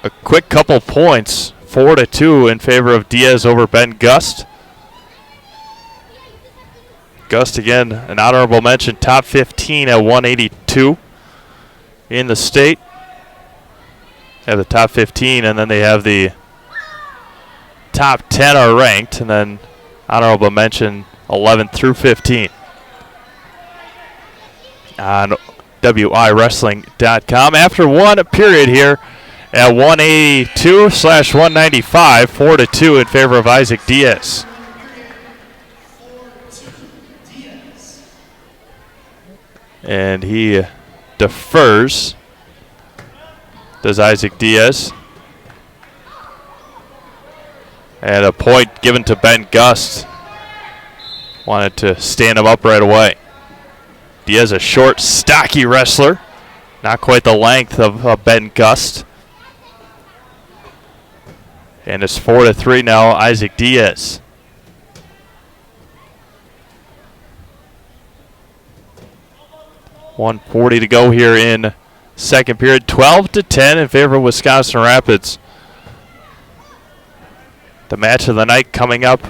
a quick couple points, 4-2 in favor of Diaz over Ben Gust. Gust again, an honorable mention, top 15 at 182 in the state. They have the top 15, and then they have the top 10 are ranked, and then honorable mention 11 through 15 on WIWrestling.com. After one period here at 182/195, 4-2 in favor of Isaac Diaz. And he defers, does Isaac Diaz. And a point given to Ben Gust. Wanted to stand him up right away. Diaz, a short, stocky wrestler. Not quite the length of Ben Gust. And it's 4-3 now, Isaac Diaz. .140 to go here in second period. 12-10 in favor of Wisconsin Rapids. The match of the night coming up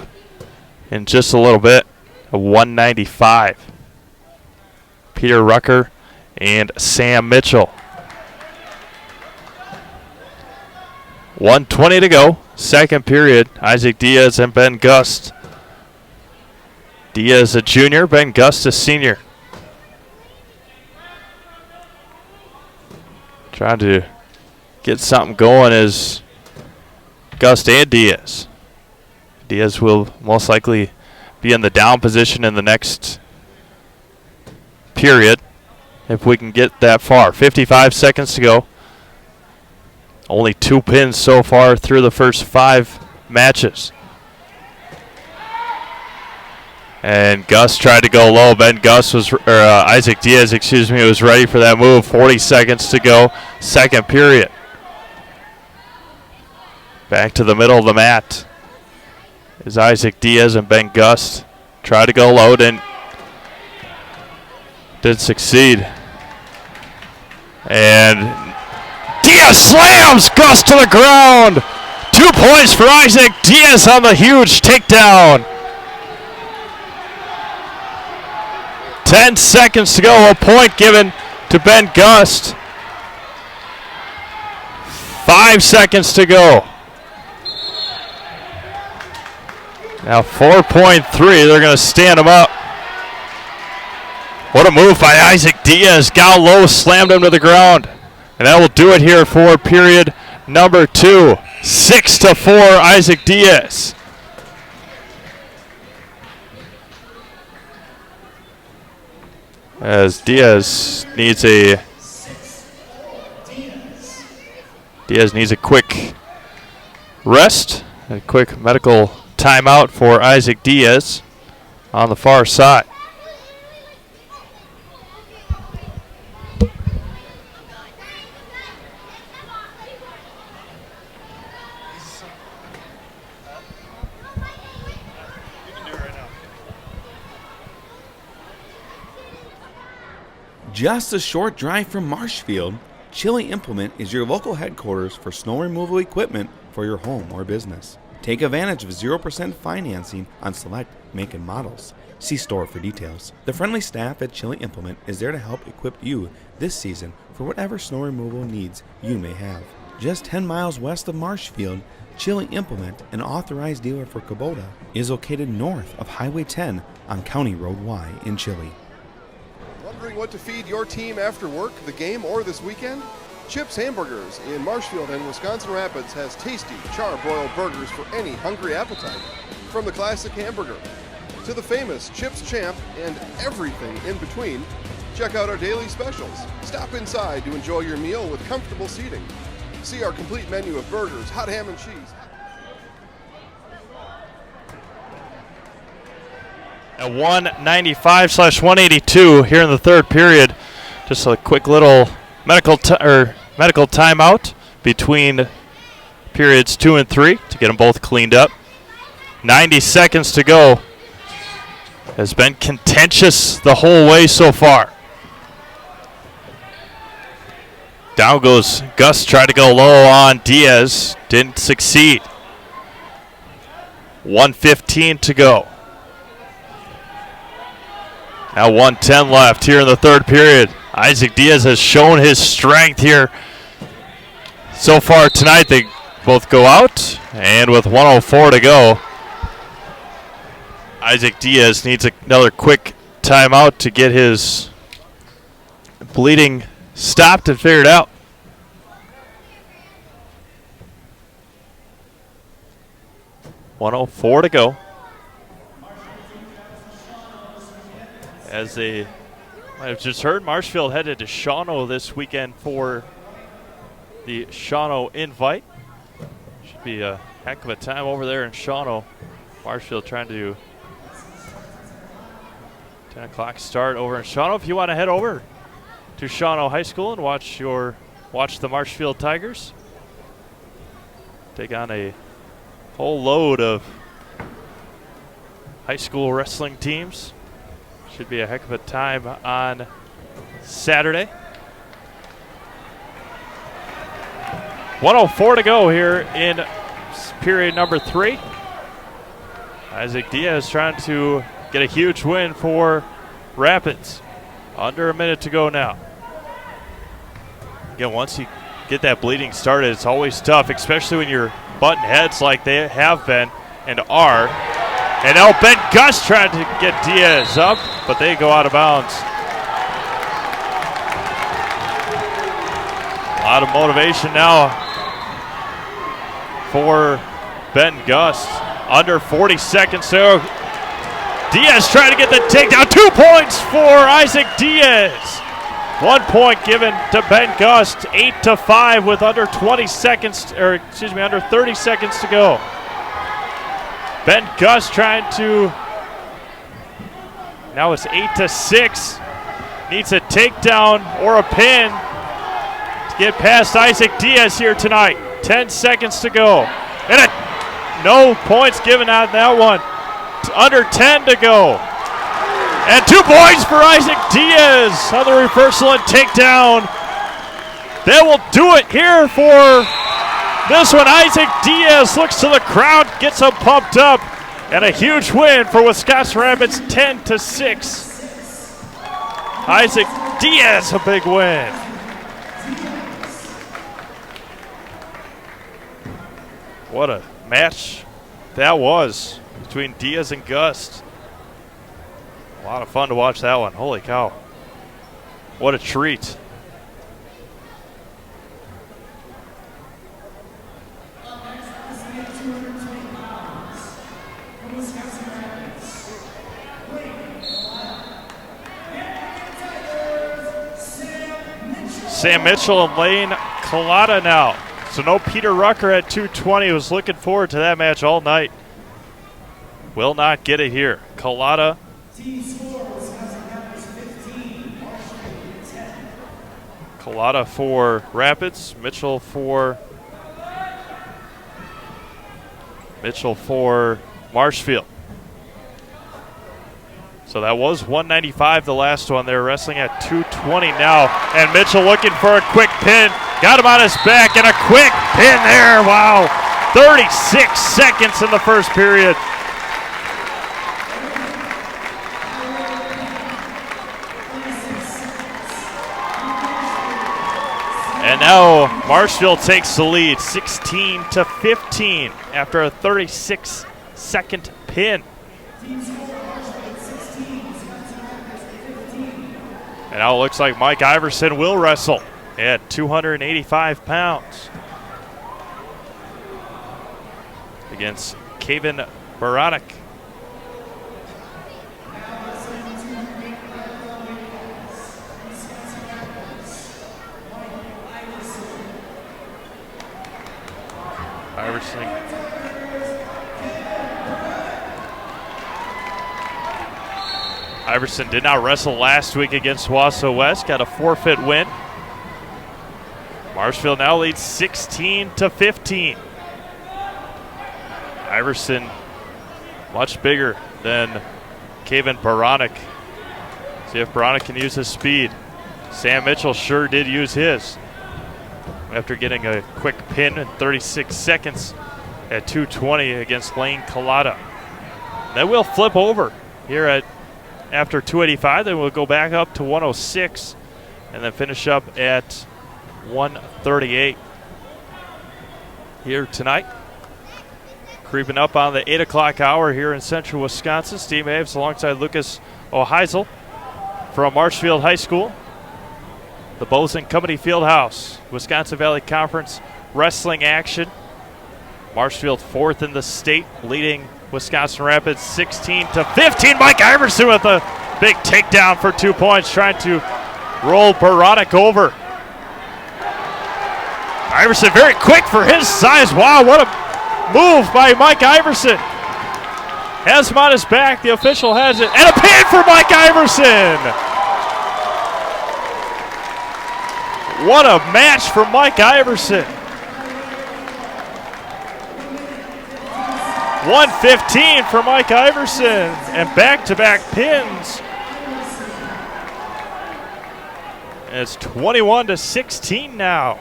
in just a little bit. A 195. Peter Rucker and Sam Mitchell. 1:20 to go. Second period. Isaac Diaz and Ben Gust. Diaz a junior, Ben Gust a senior. trying to get something going is Gust and Diaz. Diaz will most likely be in the down position in the next period if we can get that far. 55 seconds to go. Only 2 pins so far through the first 5 matches. And Gus tried to go low. Isaac Diaz, was ready for that move. 40 seconds to go, second period. Back to the middle of the mat is Isaac Diaz, and Ben Gust try to go low and did succeed. And Diaz slams Gust to the ground. 2 points for Isaac Diaz on the huge takedown. 10 seconds to go, a point given to Ben Gust. 5 seconds to go. Now 4.3, they're going to stand him up. What a move by Isaac Diaz. Got low, slammed him to the ground. And that will do it here for period number 2. 6-4, Isaac Diaz. As Diaz needs a quick rest, a quick medical timeout for Isaac Diaz on the far side. Just a short drive from Marshfield, Chili Implement is your local headquarters for snow removal equipment for your home or business. Take advantage of 0% financing on select make and models. See store for details. The friendly staff at Chili Implement is there to help equip you this season for whatever snow removal needs you may have. Just 10 miles west of Marshfield, Chili Implement, an authorized dealer for Kubota, is located north of Highway 10 on County Road Y in Chili. Wondering what to feed your team after work, the game, or this weekend? Chips Hamburgers in Marshfield and Wisconsin Rapids has tasty char-broiled burgers for any hungry appetite. From the classic hamburger to the famous Chips Champ and everything in between, check out our daily specials. Stop inside to enjoy your meal with comfortable seating. See our complete menu of burgers, hot ham and cheese. At 195/182 here in the third period. Just a quick little medical timeout between periods 2 and 3 to get them both cleaned up. 90 seconds to go. Has been contentious the whole way so far. Down goes Gus, tried to go low on Diaz. Didn't succeed. 1:15 to go. Now 1:10 left here in the third period. Isaac Diaz has shown his strength here so far tonight. They both go out, and with 1:04 to go, Isaac Diaz needs another quick timeout to get his bleeding stopped and figured out. $104 to go. As they might have just heard, Marshfield headed to Shawano this weekend for the Shawano Invite. Should be a heck of a time over there in Shawano. Marshfield trying to do 10 o'clock start over in Shawano. If you want to head over to Shawano High School and watch the Marshfield Tigers take on a whole load of high school wrestling teams. Should be a heck of a time on Saturday. 1:04 to go here in period number 3. Isaac Diaz trying to get a huge win for Rapids. Under a minute to go now. Again, once you get that bleeding started, it's always tough, especially when you're butting heads like they have been and are. And now Ben Gus tried to get Diaz up, but they go out of bounds. A lot of motivation now for Ben Gust. Under 40 seconds to go. Diaz trying to get the takedown. 2 points for Isaac Diaz. 1 point given to Ben Gust. 8-5 with under 20 seconds, or excuse me, under 30 seconds to go. Ben Gust trying to. Now it's 8-6. Needs a takedown or a pin to get past Isaac Diaz here tonight. 10 seconds to go. And no points given on that one. Under 10 to go. And 2 points for Isaac Diaz on the reversal and takedown. That will do it here for this one. Isaac Diaz looks to the crowd, gets them pumped up, and a huge win for Wisconsin Rapids, 10-6. Isaac Diaz, a big win. What a match that was between Diaz and Gust. A lot of fun to watch that one. Holy cow. What a treat. Sam Mitchell and Lane Collada now. So no Peter Rucker at 220. Was looking forward to that match all night. Will not get it here. Collada. Collada for Rapids. Mitchell for Marshfield. So that was 195, the last one. They're wrestling at 220 now. And Mitchell looking for a quick pin. Got him on his back, and a quick pin there. Wow. 36 seconds in the first period. And now Marshfield takes the lead, 16-15 after a 36-second pin. And now it looks like Mike Iverson will wrestle at 285 pounds against Kevin Baranek. Iverson did not wrestle last week against Wausau West. Got a forfeit win. Marshfield now leads 16-15. Iverson much bigger than Kevin Baranek. See if Baranek can use his speed. Sam Mitchell sure did use his after getting a quick pin in 36 seconds at 220 against Lane Collada. Then we'll flip over here at after 285. Then we'll go back up to 106 and then finish up at 138 here tonight. Creeping up on the 8 o'clock hour here in central Wisconsin. Steve Aves alongside Lucas Oheisel from Marshfield High School. The Bozen Company Fieldhouse, Wisconsin Valley Conference wrestling action. Marshfield fourth in the state, leading Wisconsin Rapids 16-15. Mike Iverson with a big takedown for 2 points, trying to roll Baranek over. Iverson very quick for his size. Wow, what a move by Mike Iverson. Has him on his back. The official has it. And a pin for Mike Iverson. What a match for Mike Iverson. 115 for Mike Iverson. And back-to-back pins. And it's 21-16 now.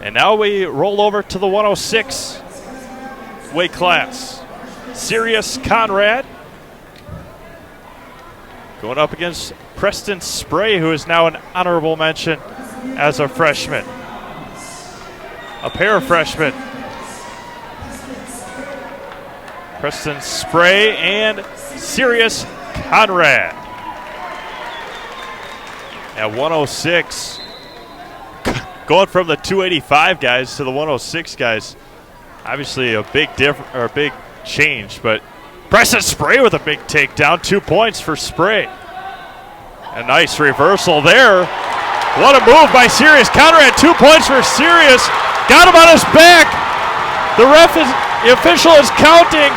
And now we roll over to the 106 weight class. Sirius Conrad going up against Preston Spray, who is now an honorable mention as a freshman. A pair of freshmen. Preston Spray and Sirius Conrad. At 106, going from the 285 guys to the 106 guys. Obviously a big big change, but Preston Spray with a big takedown. 2 points for Spray. A nice reversal there. What a move by Sirius Conrad. 2 points for Sirius. Got him on his back. The official is counting,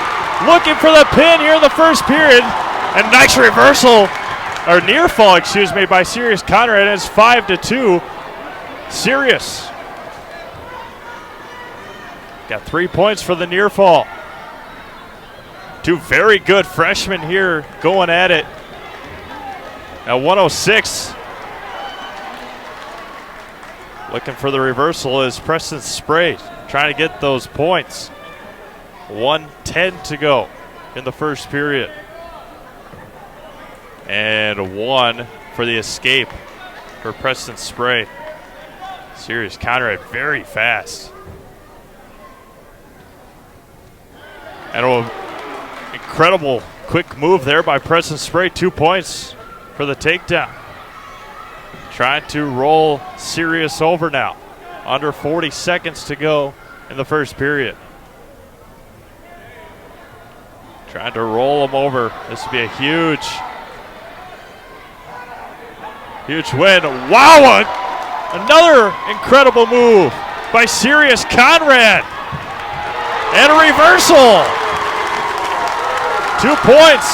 looking for the pin here in the first period. And nice reversal, or near fall, excuse me, by Sirius Conrad. It's 5-2. Sirius got 3 points for the near fall. Two very good freshmen here going at it. At 106. Looking for the reversal is Preston Spray, trying to get those points. 1:10 to go in the first period. And 1 for the escape for Preston Spray. Sirius Conrad very fast. And an incredible quick move there by Preston Spray. 2 points for the takedown. Trying to roll Sirius over now. Under 40 seconds to go in the first period. Trying to roll him over. This would be a huge win. Wow! Another incredible move by Sirius Conrad. And a reversal. 2 points.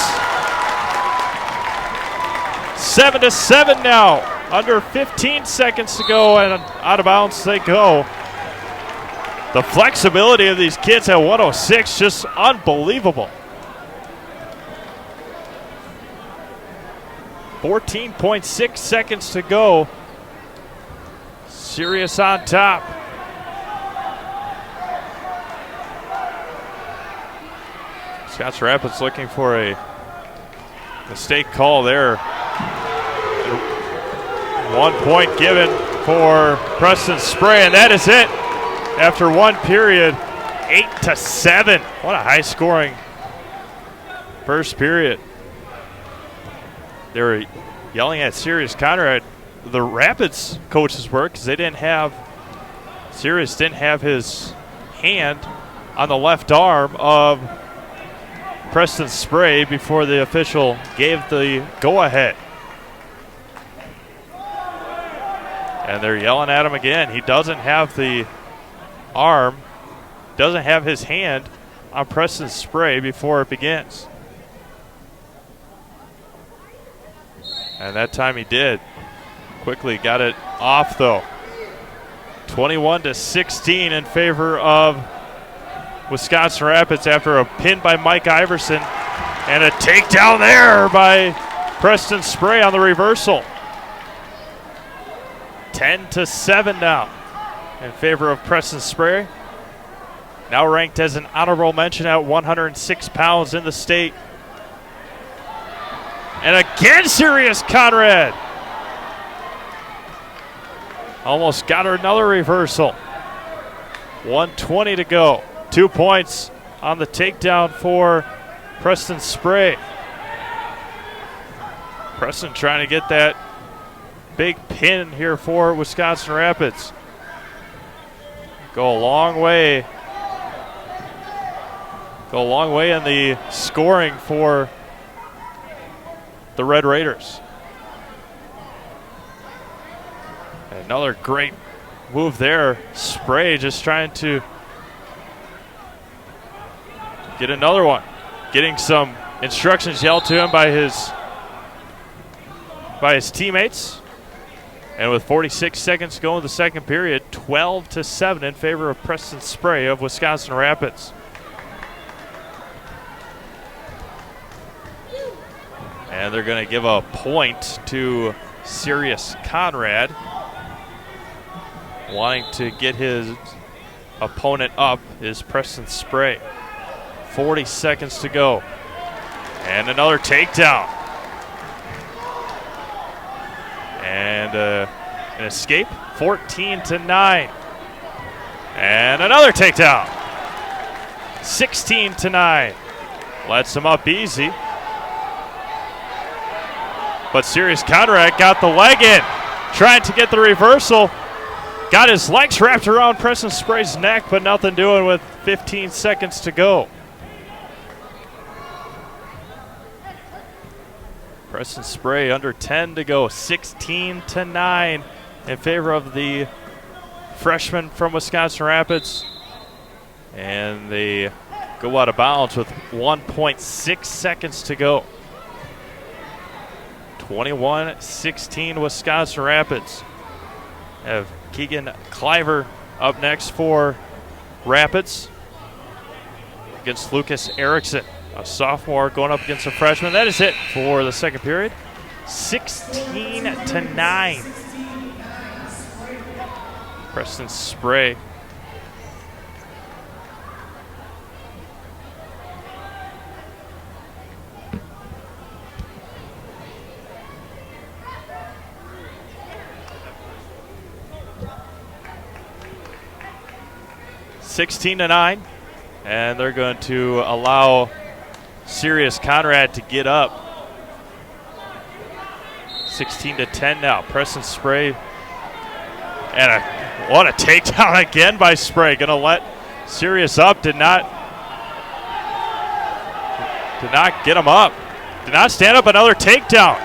7-7 now. Under 15 seconds to go, and out of bounds they go. The flexibility of these kids at 106, just unbelievable. 14.6 seconds to go. Sirius on top. Scotts Rapids looking for a mistake call there. 1 point given for Preston Spray, and that is it. After one period, 8-7. What a high-scoring first period. They were yelling at Sirius Conrad. The Rapids coaches were, because Sirius didn't have his hand on the left arm of Preston Spray before the official gave the go-ahead. And they're yelling at him again. He doesn't have the arm, doesn't have his hand on Preston Spray before it begins. And that time he did. Quickly got it off though. 21-16 in favor of Wisconsin Rapids after a pin by Mike Iverson and a takedown there by Preston Spray on the reversal. 10-7 now in favor of Preston Spray. Now ranked as an honorable mention at 106 pounds in the state. And again, Sirius Conrad. Almost got her another reversal. 1:20 to go. 2 points on the takedown for Preston Spray. Preston trying to get that big pin here for Wisconsin Rapids. Go a long way. Go a long way in the scoring for the Red Raiders. Another great move there. Spray just trying to get another one. Getting some instructions yelled to him by his teammates. And with 46 seconds to go in the second period, 12-7 in favor of Preston Spray of Wisconsin Rapids. And they're going to give a point to Sirius Conrad, wanting to get his opponent up is Preston Spray. 40 seconds to go. And another takedown. And an escape, 14-9. And another takedown. 16-9. Lets him up easy. But Sirius Conrad got the leg in, trying to get the reversal. Got his legs wrapped around Preston Spray's neck, but nothing doing with 15 seconds to go. Preston Spray under 10 to go, 16-9 in favor of the freshman from Wisconsin Rapids. And they go out of bounds with 1.6 seconds to go. 21-16 Wisconsin Rapids. Have Keegan Cliver up next for Rapids against Lucas Erickson, a sophomore going up against a freshman. That is it for the second period. 16-9. Preston Spray. (16-9), and they're going to allow Sirius Conrad to get up. 16-10 now. Preston Spray, and what a takedown again by Spray. Going to let Sirius up. Did not get him up. Did not stand up. Another takedown.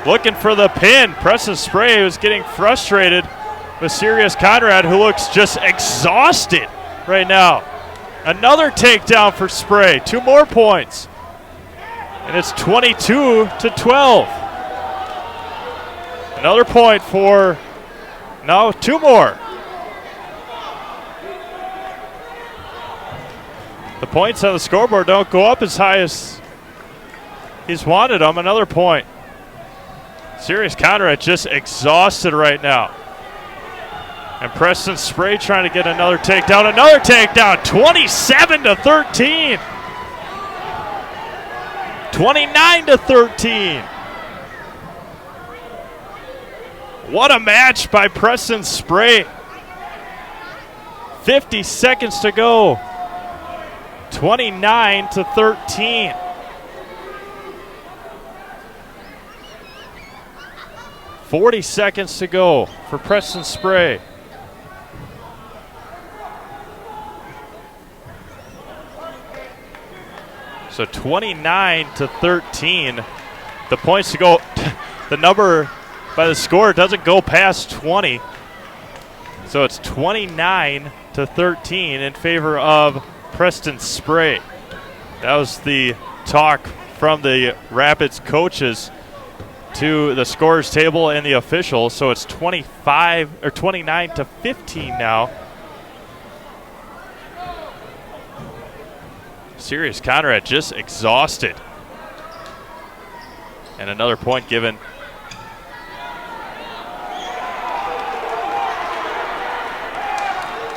Looking for the pin. Preston Spray was getting frustrated with Sirius Conrad, who looks just exhausted right now. Another takedown for Spray. 2 more points. And it's 22-12. Another point for, no, 2 more. The points on the scoreboard don't go up as high as he's wanted them. Another point. Sirius Conrad just exhausted right now. And Preston Spray trying to get another takedown. Another takedown. 27-13. 29-13. What a match by Preston Spray. 50 seconds to go. 29-13. $40 seconds to go for Preston Spray. So 29-13. The points to go, the number by the score doesn't go past 20. So it's 29-13 in favor of Preston Spray. That was the talk from the Rapids coaches to the scorers table and the officials. So it's 29-15 now. Sirius Conrad just exhausted. And another point given.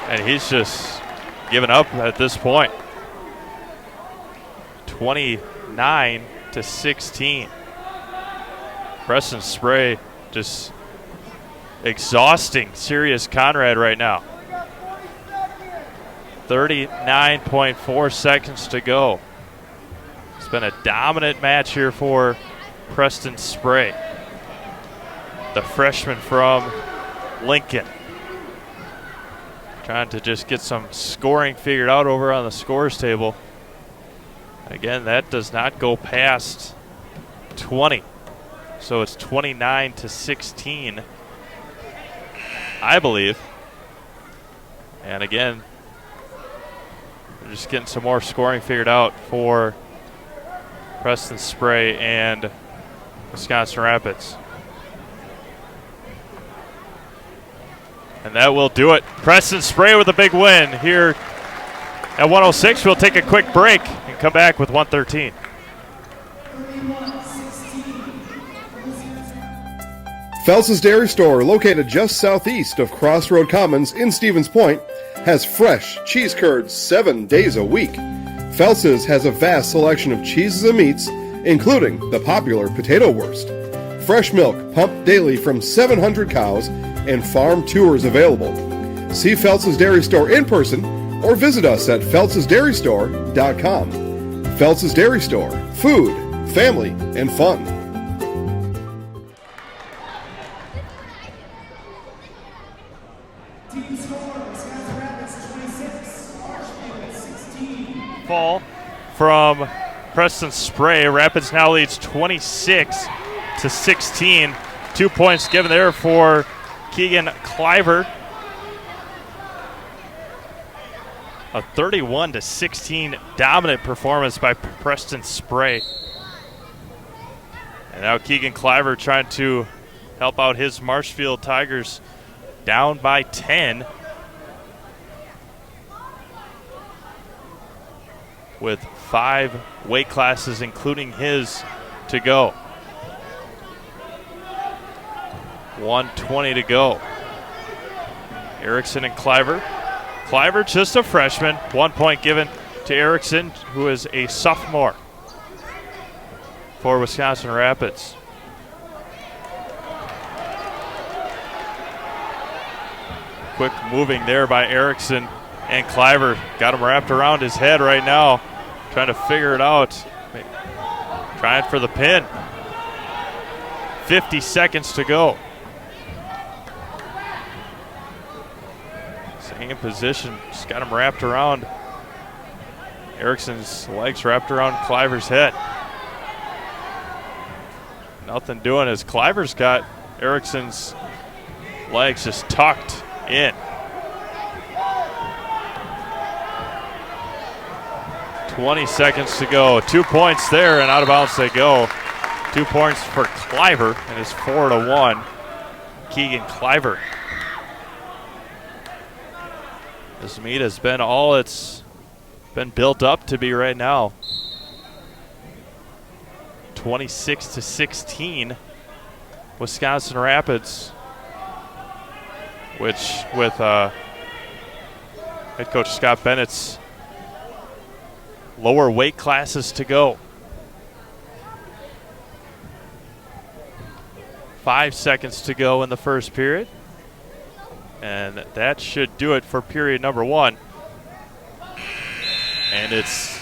And he's just given up at this point. 29-16. Preston Spray just exhausting Sirius Conrad right now. 39.4 seconds to go. It's been a dominant match here for Preston Spray, the freshman from Lincoln. Trying to just get some scoring figured out over on the scores table. Again, that does not go past 20. So it's 29-16, I believe. And again, we're just getting some more scoring figured out for Preston Spray and Wisconsin Rapids. And that will do it. Preston Spray with a big win here at 106. We'll take a quick break and come back with 113. Phelps' Dairy Store, located just southeast of Crossroad Commons in Stevens Point, has fresh cheese curds 7 days a week. Phelps' has a vast selection of cheeses and meats, including the popular potato wurst. Fresh milk pumped daily from 700 cows and farm tours available. See Phelps' Dairy Store in person or visit us at phelpsdairystore.com. Phelps' Dairy Store, food, family, and fun. from Preston Spray. Rapids now leads 26-16. 2 points given there for Keegan Cliver. A 31-16 dominant performance by Preston Spray. And now Keegan Cliver trying to help out his Marshfield Tigers, down by 10. With 5 weight classes, including his, to go. 1:20 to go. Erickson and Cliver. Cliver just a freshman. 1 point given to Erickson, who is a sophomore for Wisconsin Rapids. Quick moving there by Erickson, and Cliver got him wrapped around his head right now, trying to figure it out. Trying for the pin. 50 seconds to go. Same position, just got him wrapped around. Erickson's legs wrapped around Cliver's head. Nothing doing as Cliver's got Erickson's legs just tucked in. 20 seconds to go. 2 points there, and out of bounds they go. 2 points for Cliver, and it's 4-1. Keegan Cliver. This meet has been all it's been built up to be right now. 26-16, Wisconsin Rapids, which with head coach Scott Bennett's lower weight classes to go. 5 seconds to go in the first period. And that should do it for period number 1. And it's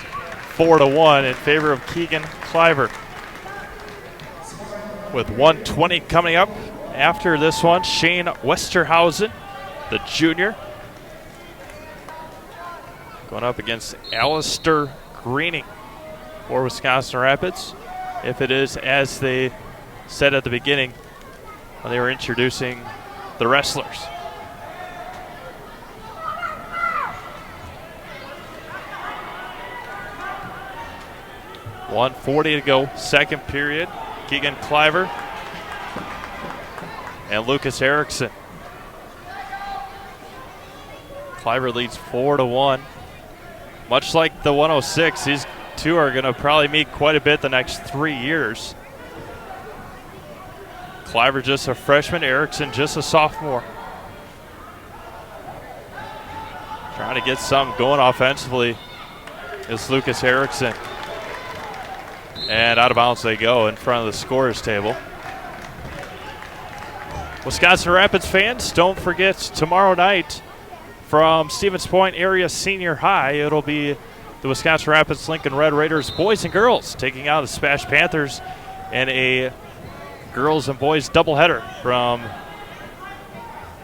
4-1 in favor of Keegan Cliver. With 1:20 coming up after this one, Shane Westerhausen, the junior, going up against Alistair Greening for Wisconsin Rapids. If it is as they said at the beginning when they were introducing the wrestlers. .140 to go, second period. Keegan Cliver and Lucas Erickson. Cliver leads 4-1. Much like the 106, these two are going to probably meet quite a bit the next 3 years. Cliver just a freshman, Erickson just a sophomore. Trying to get something going offensively is Lucas Erickson. And out of bounds they go in front of the scorer's table. Wisconsin Rapids fans, don't forget tomorrow night from Stevens Point Area Senior High, it'll be the Wisconsin Rapids Lincoln Red Raiders boys and girls taking out the Smash Panthers in a girls and boys doubleheader from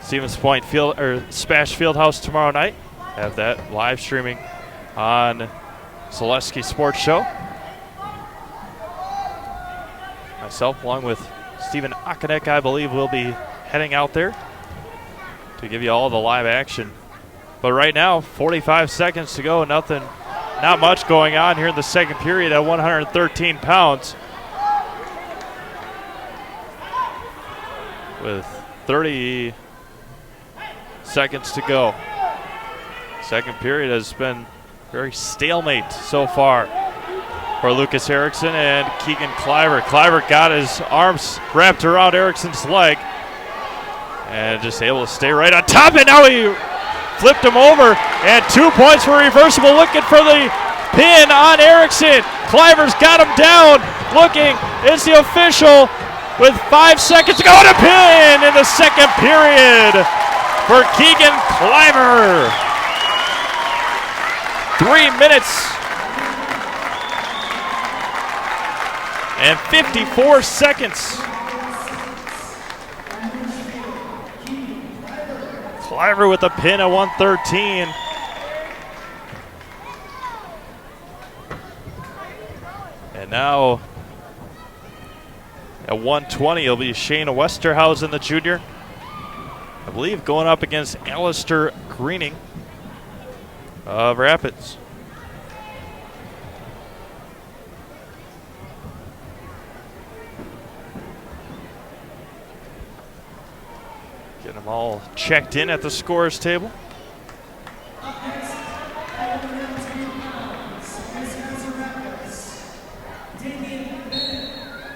Stevens Point Field or Smash Fieldhouse tomorrow night. Have that live streaming on Zaleski Sports Show. Myself, along with Stephen Akanek, I believe, will be heading out there to give you all the live action. But right now, 45 seconds to go. Not much going on here in the second period at 113 pounds. With 30 seconds to go. Second period has been very stalemate so far for Lucas Erickson and Keegan Cliver. Cliver got his arms wrapped around Erickson's leg and just able to stay right on top. And now he flipped him over, and 2 points for reversible. Looking for the pin on Erickson. Cliver's got him down. Looking, is the official with 5 seconds to go. And a pin in the second period for Keegan Cliver. 3 minutes and 54 seconds. Cliver with a pin at 113. And now at 120, it'll be Shane Westerhausen, the junior. I believe going up against Alistair Greening of Rapids. Get them all checked in at the scorers table.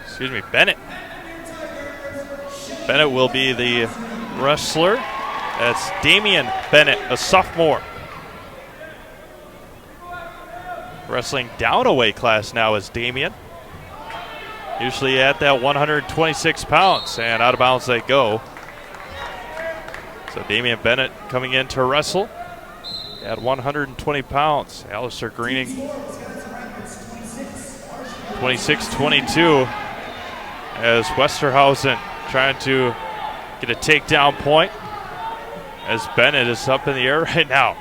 Excuse me, Bennett. Bennett will be the wrestler. That's Damian Bennett, a sophomore. Wrestling down a weight class now is Damian. Usually at that 126 pounds, and out of bounds they go. So Damian Bennett coming in to wrestle at 120 pounds. Alistair Greening, 26-22, as Westerhausen trying to get a takedown point, as Bennett is up in the air right now.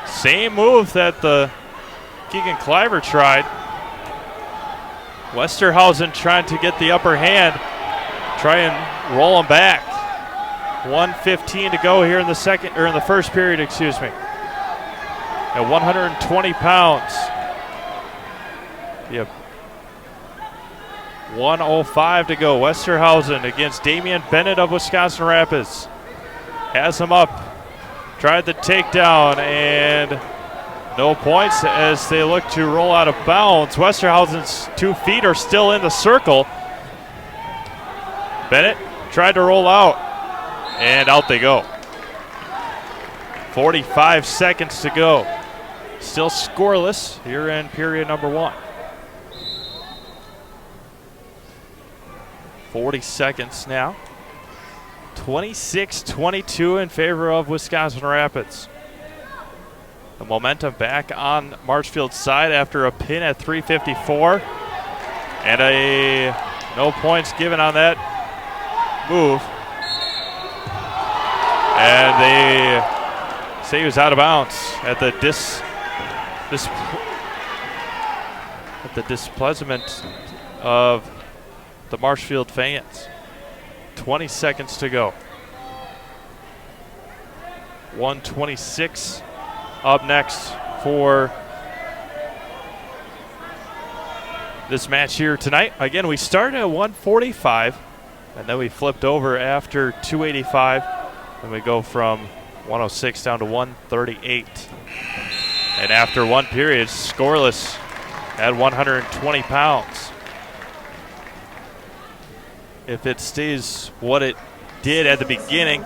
Same move that the Keegan Cliver tried. Westerhausen trying to get the upper hand, try and roll him back. 1:15 to go here in the first period, excuse me. At 120 pounds. Yep. 1:05 to go. Westerhausen against Damian Bennett of Wisconsin Rapids. Has him up. Tried the takedown and no points as they look to roll out of bounds. Westerhausen's 2 feet are still in the circle. Bennett tried to roll out and out they go. 45 seconds to go. Still scoreless here in period number 1. 40 seconds now. 26-22 in favor of Wisconsin Rapids. The momentum back on Marshfield's side after a pin at 3:54. And no points given on that move. And they say he was out of bounds at the displeasement of the Marshfield fans. 20 seconds to go. 1:26 up next for this match here tonight. Again, we started at 1:45, and then we flipped over after 2:85, and we go from 106 down to 138. And after one period, scoreless at 120 pounds. If it stays what it did at the beginning,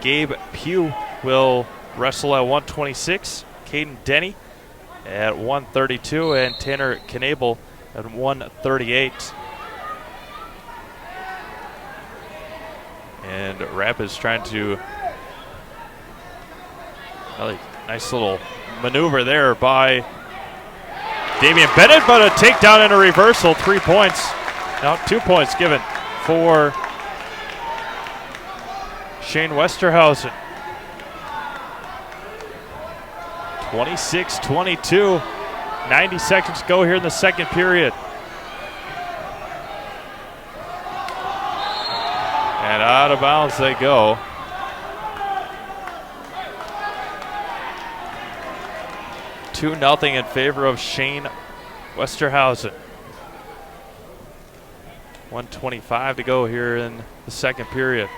Gabe Pugh will wrestle at 126, Caden Denny at 132, and Tanner Knabel at 138. And Rapids trying to, nice little maneuver there by Damian Bennett, but a takedown and a reversal, 3 points. Now 2 points given for Shane Westerhausen. 26-22. 90 seconds to go here in the second period. And out of bounds they go. Two nothing in favor of Shane Westerhausen. 1:25 to go here in the second period.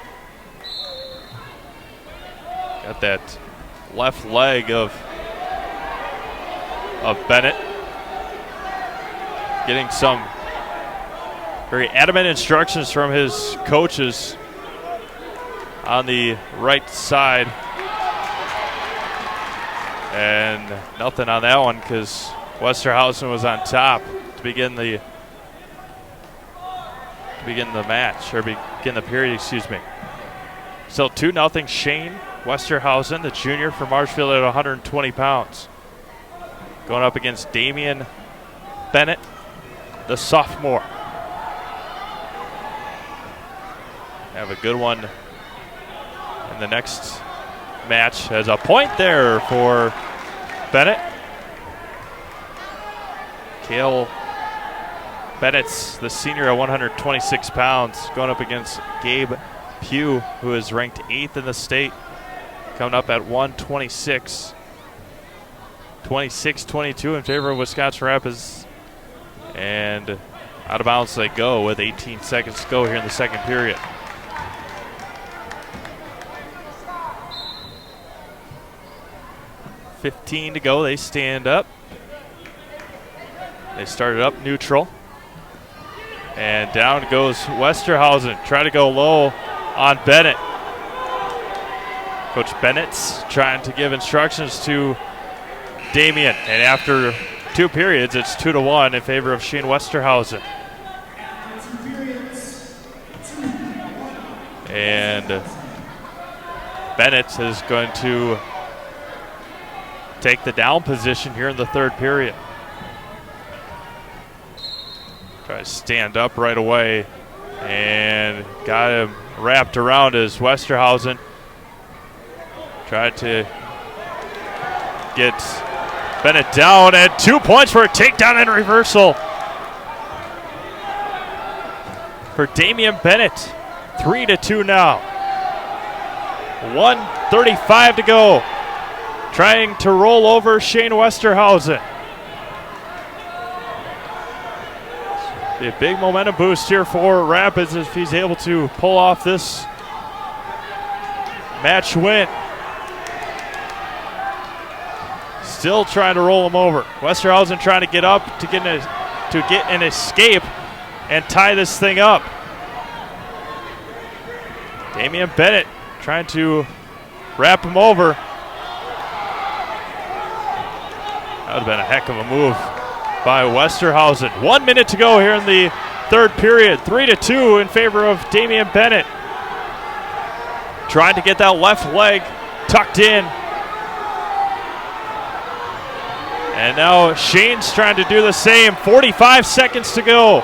Got that left leg of Bennett. Getting some very adamant instructions from his coaches on the right side. And nothing on that one because Westerhausen was on top to begin the match, or begin the period, excuse me. Still 2-0 Shane Westerhausen, the junior from Marshfield, at 120 pounds. Going up against Damian Bennett, the sophomore. Have a good one in the next match. As a point there for Bennett. Cale Bennett's the senior at 126 pounds, going up against Gabe Pugh, who is ranked 8th in the state, coming up at 126. 26-22 in favor of Wisconsin Rapids. And out of bounds they go with 18 seconds to go here in the second period. .15 to go. They stand up. They started up neutral. And down goes Westerhausen. Try to go low on Bennett. Coach Bennett's trying to give instructions to Damian. And after 2 periods, it's 2-1 in favor of Shane Westerhausen. And Bennett is going to take the down position here in the third period. Try to stand up right away and got him wrapped around as Westerhausen tried to get Bennett down, and 2 points for a takedown and reversal for Damian Bennett. 3-2 now. 1:35 to go. Trying to roll over Shane Westerhausen. Be a big momentum boost here for Rapids if he's able to pull off this match win. Still trying to roll him over. Westerhausen trying to get up to get an escape and tie this thing up. Damian Bennett trying to wrap him over. That would have been a heck of a move by Westerhausen. 1 minute to go here in the third period. 3-2 in favor of Damian Bennett. Trying to get that left leg tucked in. And now Shane's trying to do the same. 45 seconds to go.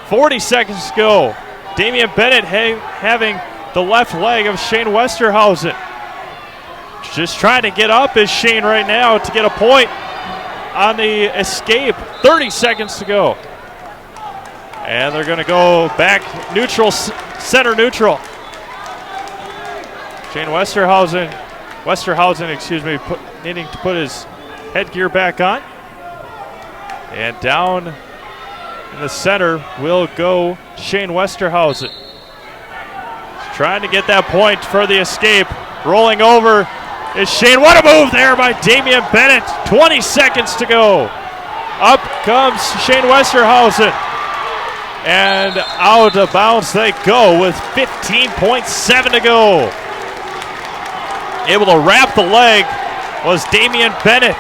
40 seconds to go. Damian Bennett having the left leg of Shane Westerhausen. Just trying to get up is Shane right now to get a point on the escape. 30 seconds to go. And they're going to go back neutral, center neutral. Shane Westerhausen, needing to put his headgear back on. And down in the center will go Shane Westerhausen. Trying to get that point for the escape. Rolling over is Shane. What a move there by Damian Bennett. 20 seconds to go. Up comes Shane Westerhausen. And out of bounds they go with 15.7 to go. Able to wrap the leg was Damian Bennett.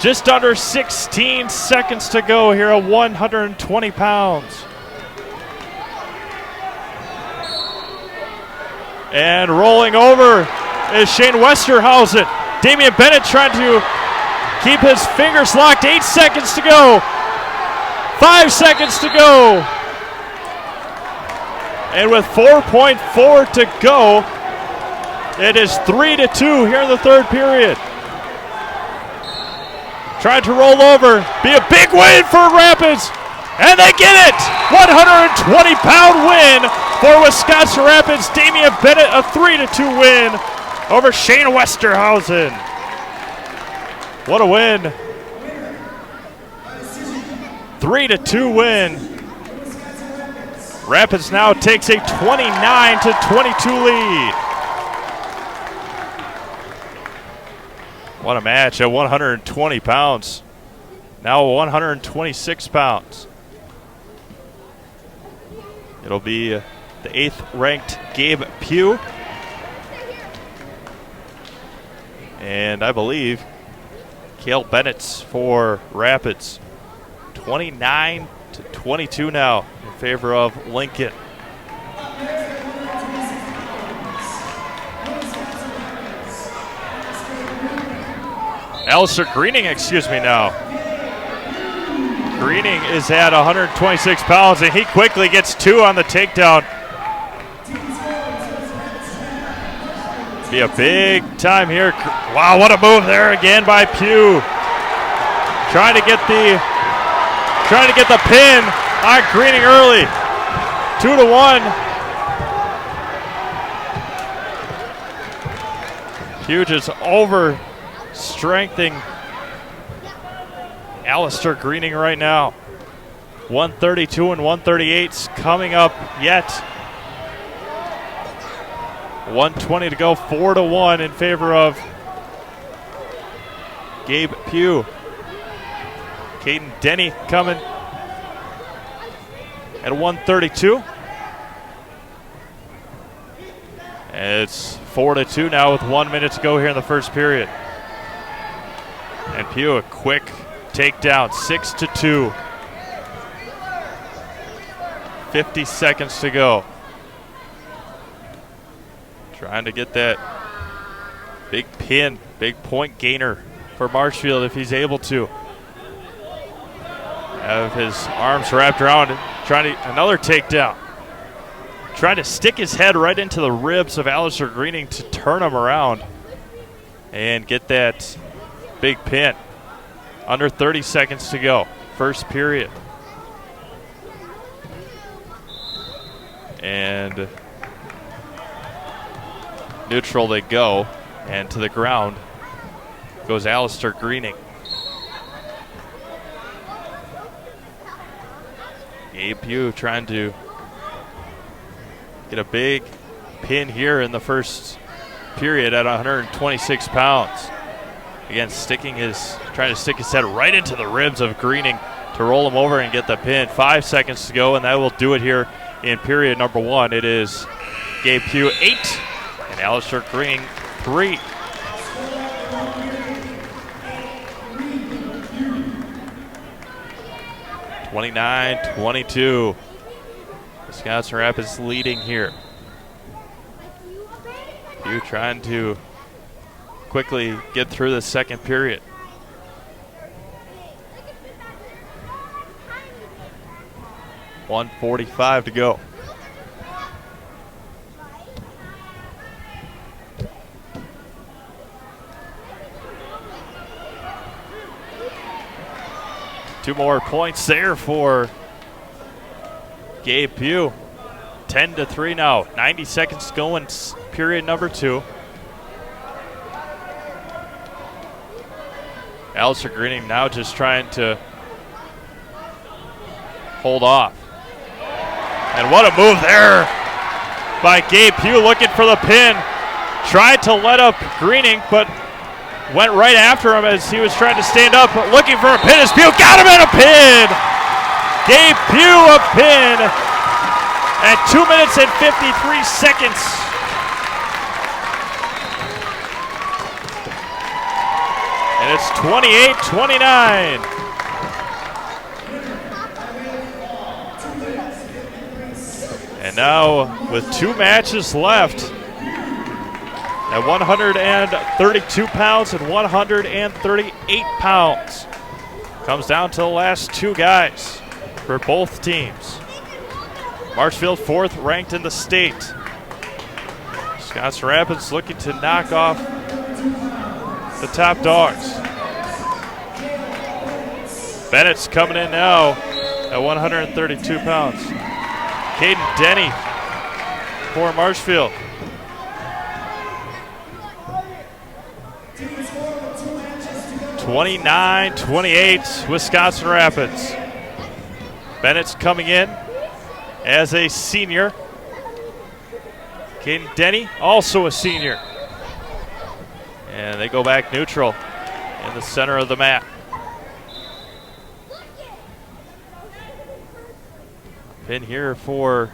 Just under 16 seconds to go here at 120 pounds. And rolling over is Shane Westerhausen. Damian Bennett trying to keep his fingers locked. 8 seconds to go. 5 seconds to go. And with 4.4 to go, it is 3-2 here in the third period. Tried to roll over. Be a big win for Rapids. And they get it! 120-pound win for Wisconsin Rapids. Damian Bennett, a 3-2 win over Shane Westerhausen. What a win. 3-2 win. Rapids now takes a 29-22 lead. What a match at 120 pounds. Now 126 pounds. It'll be the 8th ranked Gabe Pugh. And I believe Cale Bennett's for Rapids. 29-22 now in favor of Lincoln. Alistair Greening, now. Greening is at 126 pounds, and he quickly gets 2 on the takedown. Be a big time here. Wow, what a move there again by Pugh. trying to get the pin on Greening early. 2-1. Pugh just over-strengthening Alistair Greening right now. 132 and 138's coming up yet. 120 to go, 4-1 in favor of Gabe Pugh. Caden Denny coming at 132. And it's 4-2 now with 1 minute to go here in the first period. And Pugh a quick takedown, 6-2. 50 seconds to go. Trying to get that big pin, big point gainer for Marshfield if he's able to. Have his arms wrapped around, trying to another takedown. Trying to stick his head right into the ribs of Alistair Greening to turn him around and get that big pin. Under 30 seconds to go, first period. And neutral they go, and to the ground goes Alistair Greening. Gabe Pugh trying to get a big pin here in the first period at 126 pounds. Again, trying to stick his head right into the ribs of Greening to roll him over and get the pin. 5 seconds to go, and that will do it here in period number 1. It is Gabe Pugh 8 and Alistair Greening 3. (29-22). Wisconsin Rapids leading here. Pugh trying to quickly get through the second period. .145 to go. Two more points there for Gabe Pugh. 10-3 now. 90 seconds to go in period number 2. Alistair Greening now just trying to hold off. And what a move there by Gabe Pugh, looking for the pin. Tried to let up Greening, but went right after him as he was trying to stand up, but looking for a pin as Pugh got him at a pin. Gabe Pugh a pin at 2 minutes and 53 seconds. And it's 28-29. And now with 2 matches left at 132 pounds and 138 pounds. Comes down to the last 2 guys for both teams. Marshfield 4th ranked in the state. Wisconsin Rapids looking to knock off the top dogs. Bennett's coming in now at 132 pounds. Caden Denny for Marshfield. (29-28) Wisconsin Rapids. Bennett's coming in as a senior. Caden Denny, also a senior. And they go back neutral in the center of the mat. Pin here for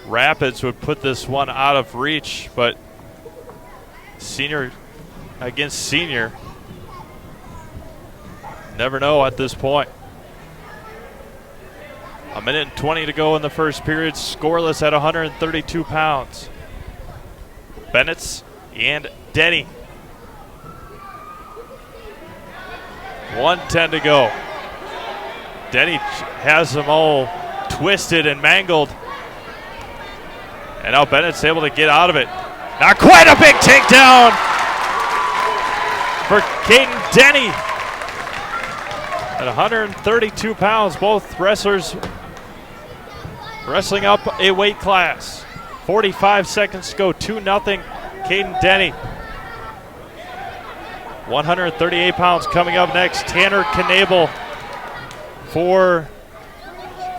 Rapids would put this one out of reach, but senior against senior, never know at this point. 1 minute and 20 to go in the first period, scoreless at 132 pounds. Bennett's and Denny. 1:10 to go. Denny has them all twisted and mangled. And now Bennett's able to get out of it. Not quite a big takedown for Caden Denny. At 132 pounds, both wrestlers wrestling up a weight class. 45 seconds to go, 2-0, Caden Denny. 138 pounds coming up next. Tanner Knabel for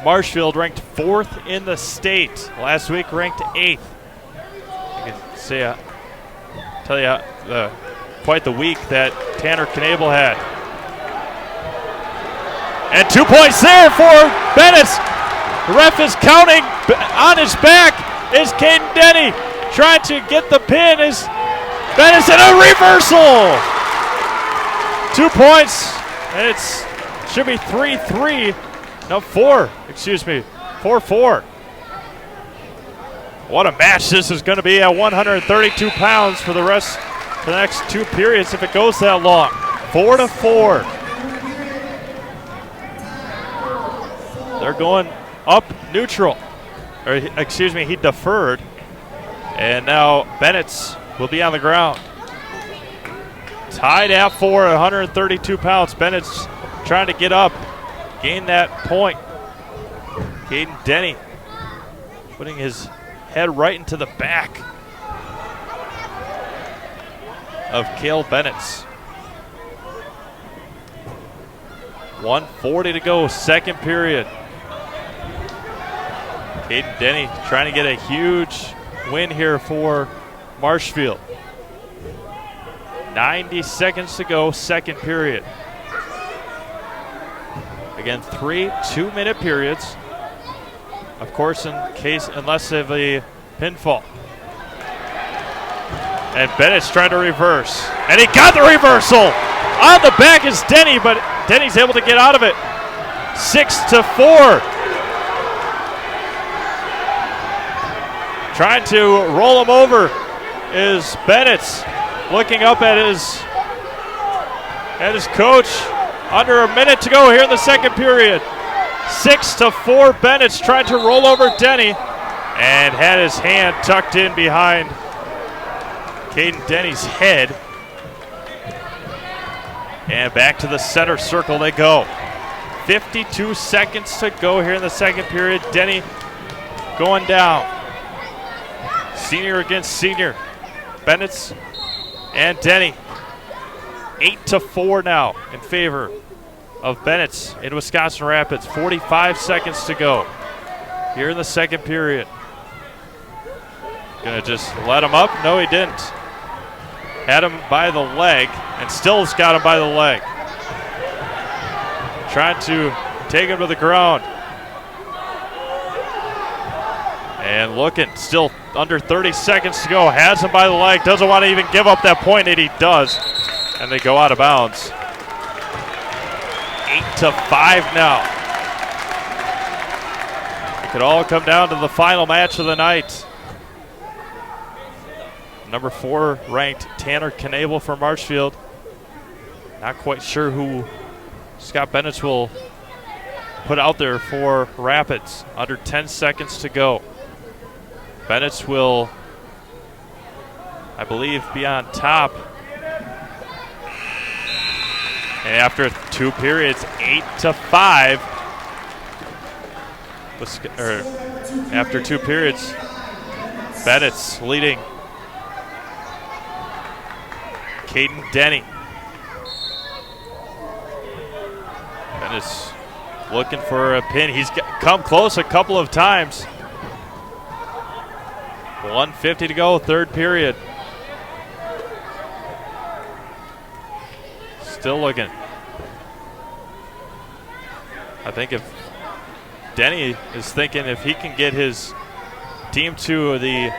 Marshfield, ranked 4th in the state. Last week ranked 8th. I can say, tell you quite the week that Tanner Knabel had. And 2 points there for Bennett. The ref is counting. On his back is Caden Denny. Trying to get the pin is Bennett, and a reversal. 2 points. And it should be 3-3. No, 4. Excuse me. 4-4. What a match this is going to be at 132 pounds for the next 2 periods if it goes that long. 4-4. They're going up neutral. Or, excuse me, he deferred. And now Bennett's will be on the ground. Tied at 4 at 132 pounds. Bennett's trying to get up, gain that point. Caden Denny putting his head right into the back of Cale Bennett's. 1:40 to go, second period. Caden Denny trying to get a huge win here for Marshfield. 90 seconds to go, second period. Again, 3 2-minute periods. Of course, unless of a pinfall. And Bennett's trying to reverse. And he got the reversal! On the back is Denny, but Denny's able to get out of it. 6-4. Trying to roll him over is Bennett's. Looking up at his coach. Under a minute to go here in the second period. 6-4. Bennett's trying to roll over Denny and had his hand tucked in behind Caden Denny's head. And back to the center circle they go. 52 seconds to go here in the second period. Denny going down. Senior against senior. Bennett's and Denny. 8-4 now in favor of Bennett's in Wisconsin Rapids. 45 seconds to go here in the second period. Gonna just let him up? No, he didn't. Had him by the leg and still has got him by the leg. Trying to take him to the ground. And looking, still under 30 seconds to go. Has him by the leg, doesn't want to even give up that point, and he does. And they go out of bounds. 8-5 now. It could all come down to the final match of the night. Number 4 ranked Tanner Knabel for Marshfield. Not quite sure who Scott Bennett will put out there for Rapids. Under 10 seconds to go. Bennett will, I believe, be on top. And after 2 periods, 8-5. After 2 periods, Bennett's leading Caden Denny. Bennett's looking for a pin. He's come close a couple of times. 1:50 to go, third period. Still looking. I think if Denny is thinking if he can get his team to the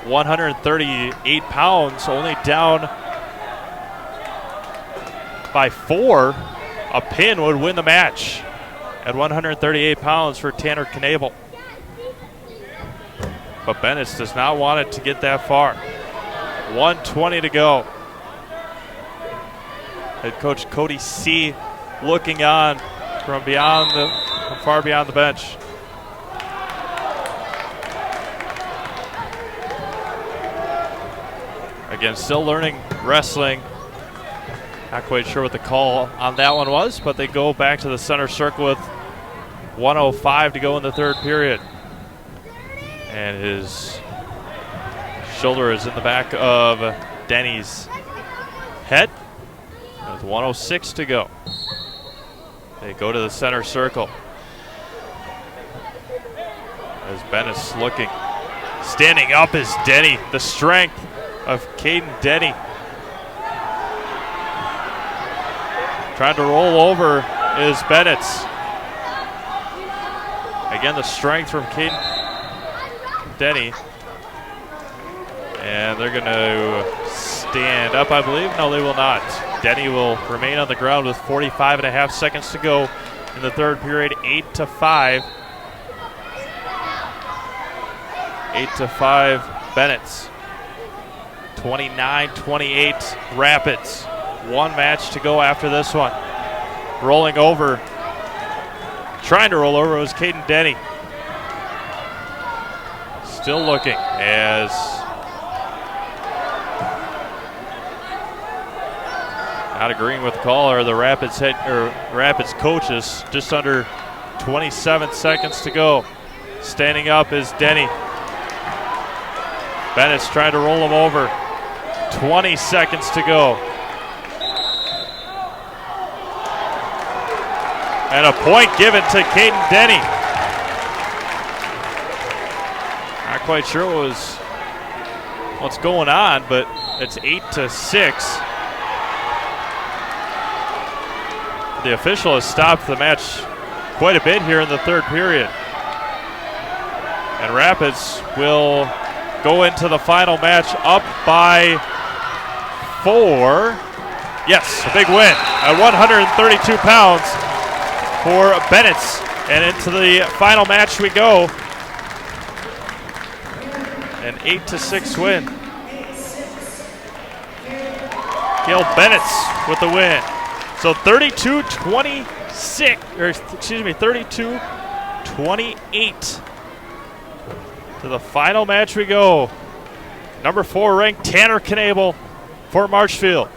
138 pounds, only down by 4, a pin would win the match at 138 pounds for Tanner Knabel. But Bennett does not want it to get that far. 1:20 to go. Head coach Cody C. looking on from far beyond the bench. Again, still learning wrestling. Not quite sure what the call on that one was, but they go back to the center circle with 1:05 to go in the third period. And his shoulder is in the back of Denny's head with 1:06 to go. They go to the center circle. As Bennett's looking. Standing up is Denny, the strength of Caden Denny. Trying to roll over is Bennett's. Again, the strength from Caden Denny. And they're going to stand up, I believe. No, they will not. Denny will remain on the ground with 45.5 seconds to go in the third period, 8-5. 8-5 Bennett's. 29-28 Rapids. One match to go after this one. Rolling over. Trying to roll over was Caden Denny. Still looking as not agreeing with the call are the Rapids Rapids coaches. Just under 27 seconds to go. Standing up is Denny. Bennett's trying to roll him over. 20 seconds to go. And a point given to Caden Denny. Not quite sure what's going on, but it's 8-6. The official has stopped the match quite a bit here in the third period. And Rapids will go into the final match up by 4. Yes, a big win at 132 pounds for Bennett's. And into the final match we go. An 8-6 win. Gail Bennett's with the win. So 32-28. To the final match we go. Number 4 ranked Tanner Knable for Marshfield.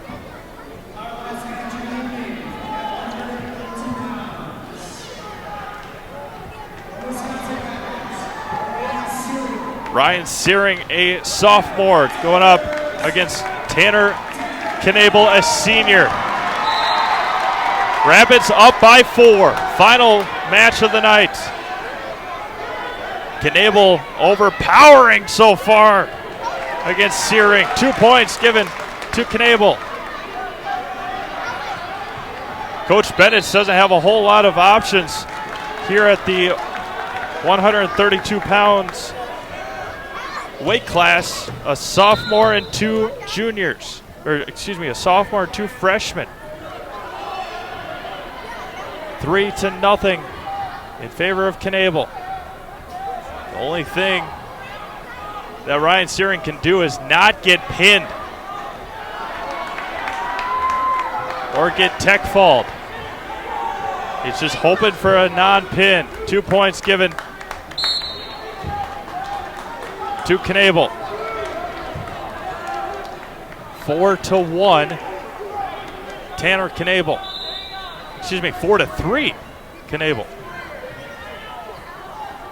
Ryan Searing, a sophomore, going up against Tanner Knable, a senior. Rapids up by 4. Final match of the night. Knable overpowering so far against Searing. 2 points given to Knable. Coach Bennett doesn't have a whole lot of options here at the 132 pounds weight class. A sophomore and 2 juniors, a sophomore and 2 freshmen. 3-0 in favor of Knable. The only thing that Ryan Searing can do is not get pinned or get tech-falled. He's just hoping for a non-pin. 2 points given to Knable. 4-1 Tanner Knable. 4-3 Knable.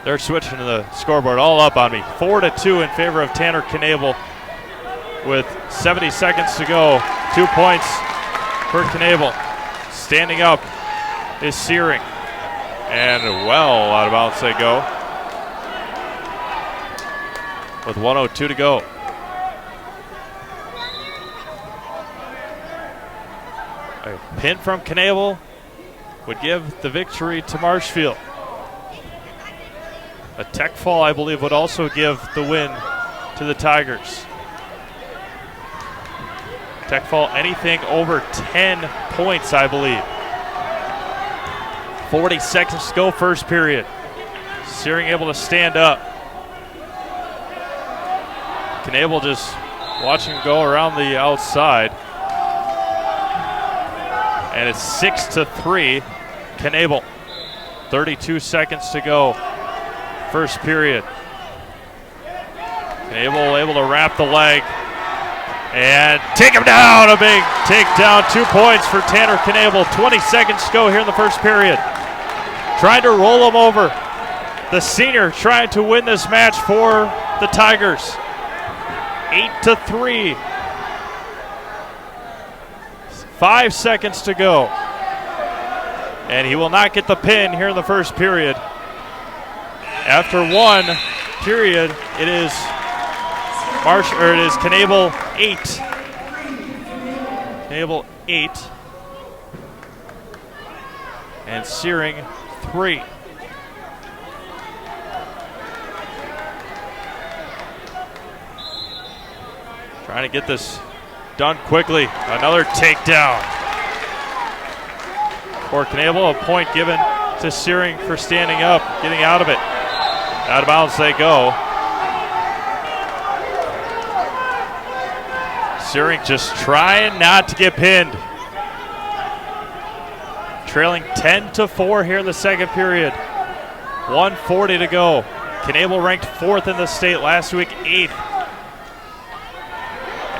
They're switching to the scoreboard all up on me. 4-2 in favor of Tanner Knable with 70 seconds to go. 2 points for Knable. Standing up is Searing. And well out of bounds they go. With 1:02 to go. A pin from Knable would give the victory to Marshfield. A tech fall, I believe, would also give the win to the Tigers. Tech fall, anything over 10 points, I believe. 40 seconds to go, first period. Searing able to stand up. Knable just watching him go around the outside. And it's 6-3, Knable. 32 seconds to go, first period. Knable able to wrap the leg And take him down. A big takedown. 2 points for Tanner Knabel. 20 seconds to go here in the first period. Trying to roll him over. The senior trying to win this match for the Tigers. 8-3. 5 seconds to go. And he will not get the pin here in the first period. After one period, it is Knabel 8. Knabel 8. And Searing 3. Trying to get this done quickly. Another takedown. For Knabel, a point given to Searing for standing up, getting out of it. Out of bounds they go. Searing just trying not to get pinned. Trailing 10-4 here in the second period. 1:40 to go. Knabel ranked 4th in the state last week, 8th.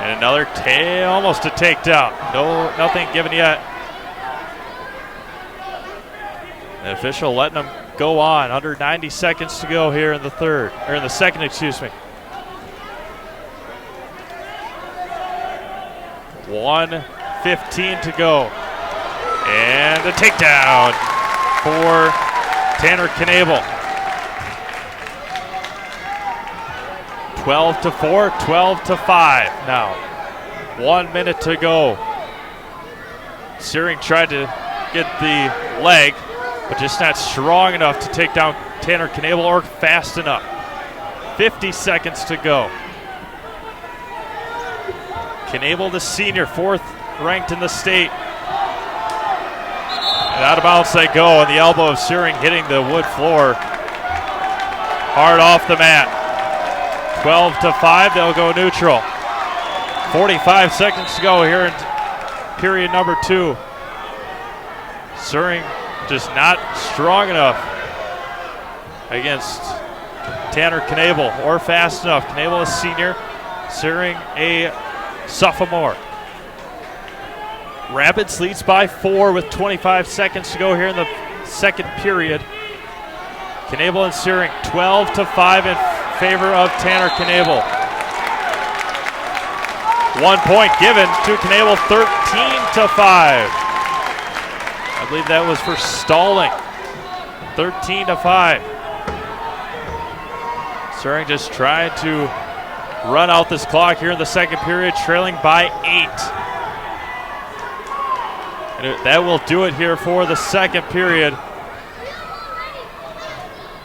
And another almost a takedown. Nothing given yet. The official letting him go on. Under 90 seconds to go here in the second, excuse me. 1:15 to go. And the takedown for Tanner Knabel. 12-4, 12-5 now. 1 minute to go. Searing tried to get the leg, but just not strong enough to take down Tanner Knabel or fast enough. 50 seconds to go. Knabel, the senior, 4th ranked in the state. And out of bounds they go, and the elbow of Searing hitting the wood floor. Hard off the mat. 12-5, they'll go neutral. 45 seconds to go here in period number 2. Searing just not strong enough against Tanner Knabel or fast enough. Knabel a senior, Searing a sophomore. Rapids leads by 4 with 25 seconds to go here in the second period. Knabel and Searing 12-5 in favor of Tanner Knabel. 1 point given to Knabel, 13-5. I believe that was for stalling. 13-5. Searing just trying to run out this clock here in the second period, trailing by 8. And that will do it here for the second period.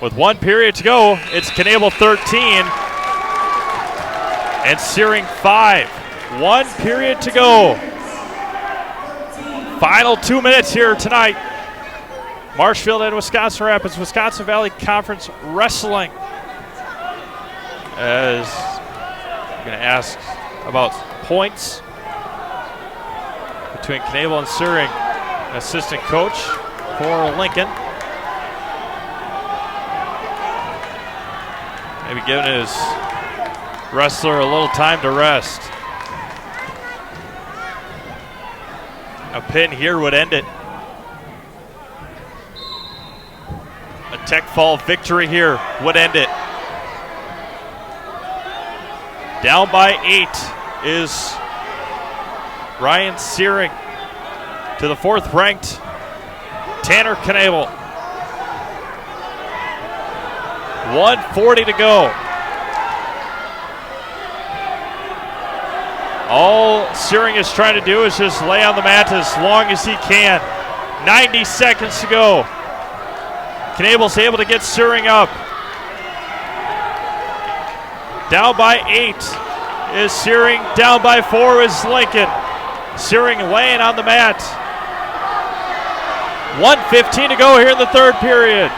With 1 period to go, it's Knabel 13 and Searing 5. 1 period to go. Final 2 minutes here tonight. Marshfield and Wisconsin Rapids, Wisconsin Valley Conference Wrestling. As I'm going to ask about points between Knabel and Searing, an assistant coach for Lincoln. Maybe giving his wrestler a little time to rest. A pin here would end it. A tech fall victory here would end it. Down by 8 is Ryan Searing to the 4th ranked Tanner Knabel. 1:40 to go. All Searing is trying to do is just lay on the mat as long as he can. 90 seconds to go. Knabel's able to get Searing up. Down by 8 is Searing. Down by 4 is Lincoln. Searing laying on the mat. 1:15 to go here in the third period.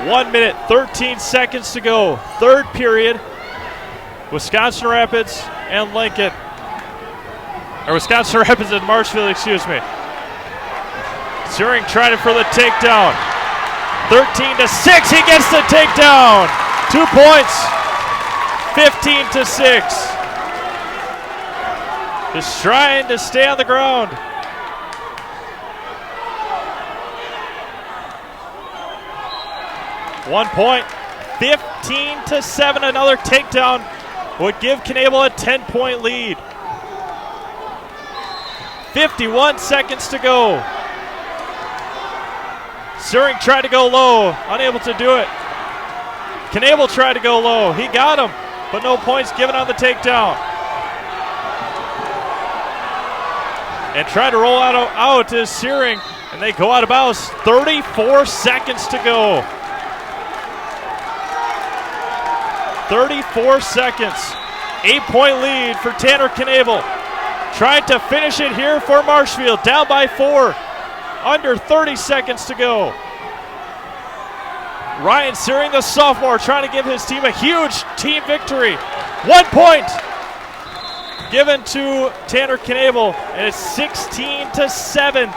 One minute, 13 seconds to go. Third period. Wisconsin Rapids and Lincoln. Or Wisconsin Rapids and Marshfield, excuse me. Searing trying for the takedown. 13-6. He gets the takedown. 2 points. 15-6. Just trying to stay on the ground. One point. 15-7. Another takedown would give Knebel a 10-point lead. 51 seconds to go. Suring tried to go low, unable to do it. Knebel tried to go low. He got him, but no points given on the takedown. And trying to roll out is Suring, and they go out of bounds. 34 seconds to go. 34 seconds. 8-point lead for Tanner Knebel. Trying to finish it here for Marshfield. Down by 4. Under 30 seconds to go. Ryan Suring, the sophomore, trying to give his team a huge team victory. 1 point given to Tanner Knebel, and it's 16-7.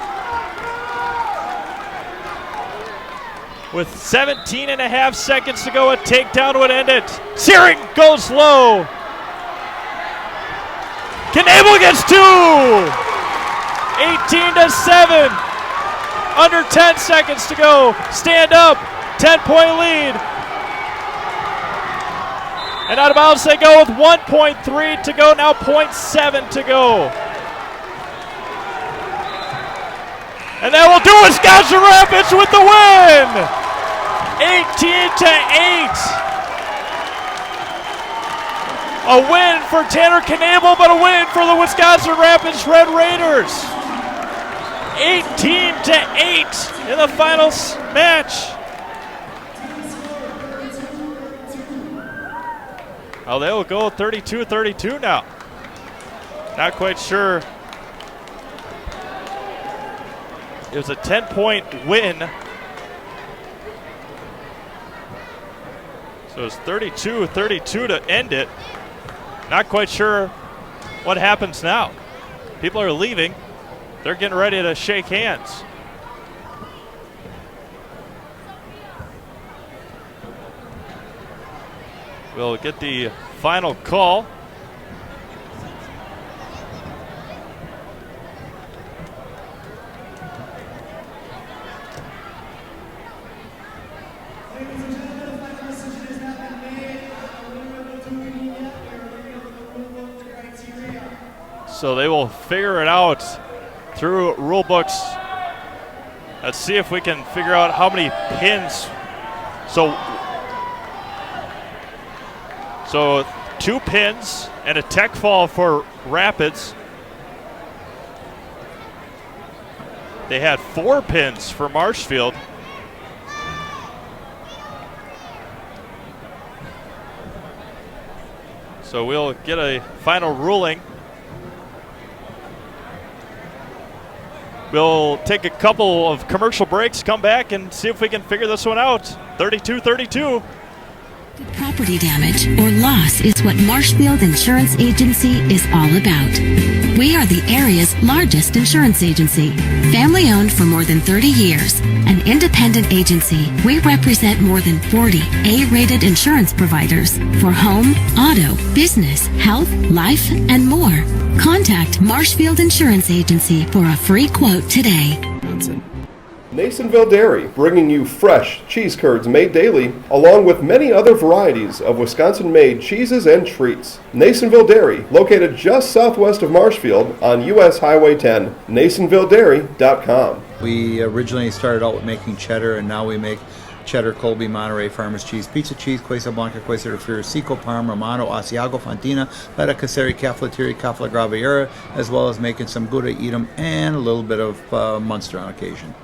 With 17.5 seconds to go, a takedown would end it. Suring goes low. Knebel gets 2. 18-7. Under 10 seconds to go. Stand up. 10-point lead. And out of bounds they go with 1.3 to go. Now 0.7 to go. And that will do Wisconsin Rapids with the win. 18-8. A win for Tanner Knebel, but a win for the Wisconsin Rapids Red Raiders. 18-8 in the finals match. Oh, they will go 32-32 now. Not quite sure. It was a 10-point win. So it's 32-32 to end it. Not quite sure what happens now. People are leaving. They're getting ready to shake hands. We'll get the final call. So they will figure it out through rule books. Let's see if we can figure out how many pins. So 2 pins and a tech fall for Rapids. They had 4 pins for Marshfield. So we'll get a final ruling. We'll take a couple of commercial breaks, come back, and see if we can figure this one out. 32-32. Property damage or loss is what Marshfield Insurance Agency is all about. We are the area's largest insurance agency. Family owned for more than 30 years. An independent agency, we represent more than 40 A-rated insurance providers for home, auto, business, health, life, and more. Contact Marshfield Insurance Agency for a free quote today. Nasonville Dairy, bringing you fresh cheese curds made daily, along with many other varieties of Wisconsin-made cheeses and treats. Nasonville Dairy, located just southwest of Marshfield on U.S. Highway 10. NasonvilleDairy.com. We originally started out with making cheddar, and now we make cheddar, Colby, Monterey, Farmers Cheese, Pizza Cheese, Quesa Blanca, Quesa de Fierro, Seco, Parma, Romano, Asiago, Fontina, Feta Caseri, Caflateri, Cafla Graviera, as well as making some Gouda Edam and a little bit of Munster on occasion.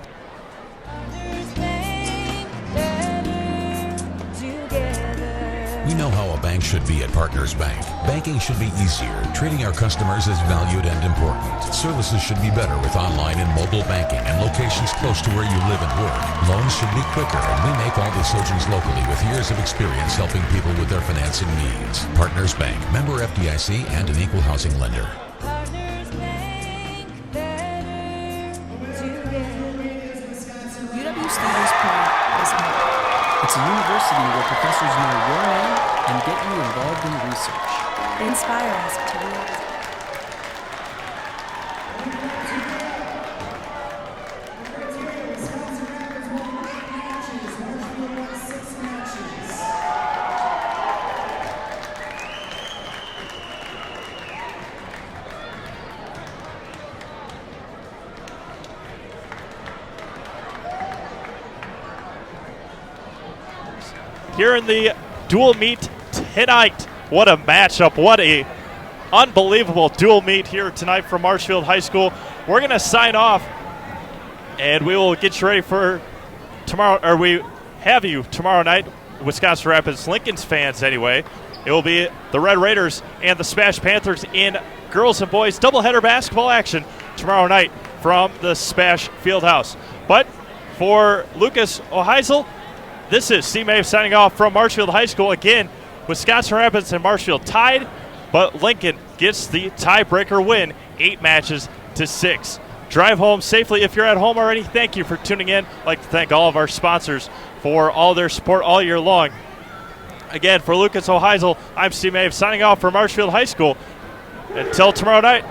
We know how a bank should be at Partners Bank. Banking should be easier. Treating our customers as valued and important. Services should be better with online and mobile banking and locations close to where you live and work. Loans should be quicker, and we make all decisions locally with years of experience helping people with their financing needs. Partners Bank, member FDIC, and an equal housing lender. UW Studios Pro is professors know your name and get you involved in research. They inspire us to realize. Here in the dual meet tonight. What a matchup. What a unbelievable dual meet here tonight from Marshfield High School. We're going to sign off, and we will get you ready for tomorrow, or we have you tomorrow night, Wisconsin Rapids Lincoln's fans anyway. It will be the Red Raiders and the Smash Panthers in girls and boys doubleheader basketball action tomorrow night from the Smash Fieldhouse. But for Lucas Oheisel, this is Steve Mave signing off from Marshfield High School. Again, Wisconsin Rapids and Marshfield tied, but Lincoln gets the tiebreaker win, 8-6. Drive home safely. If you're at home already, thank you for tuning in. I'd like to thank all of our sponsors for all their support all year long. Again, for Lucas Oheisel, I'm Steve Mave signing off from Marshfield High School. Until tomorrow night,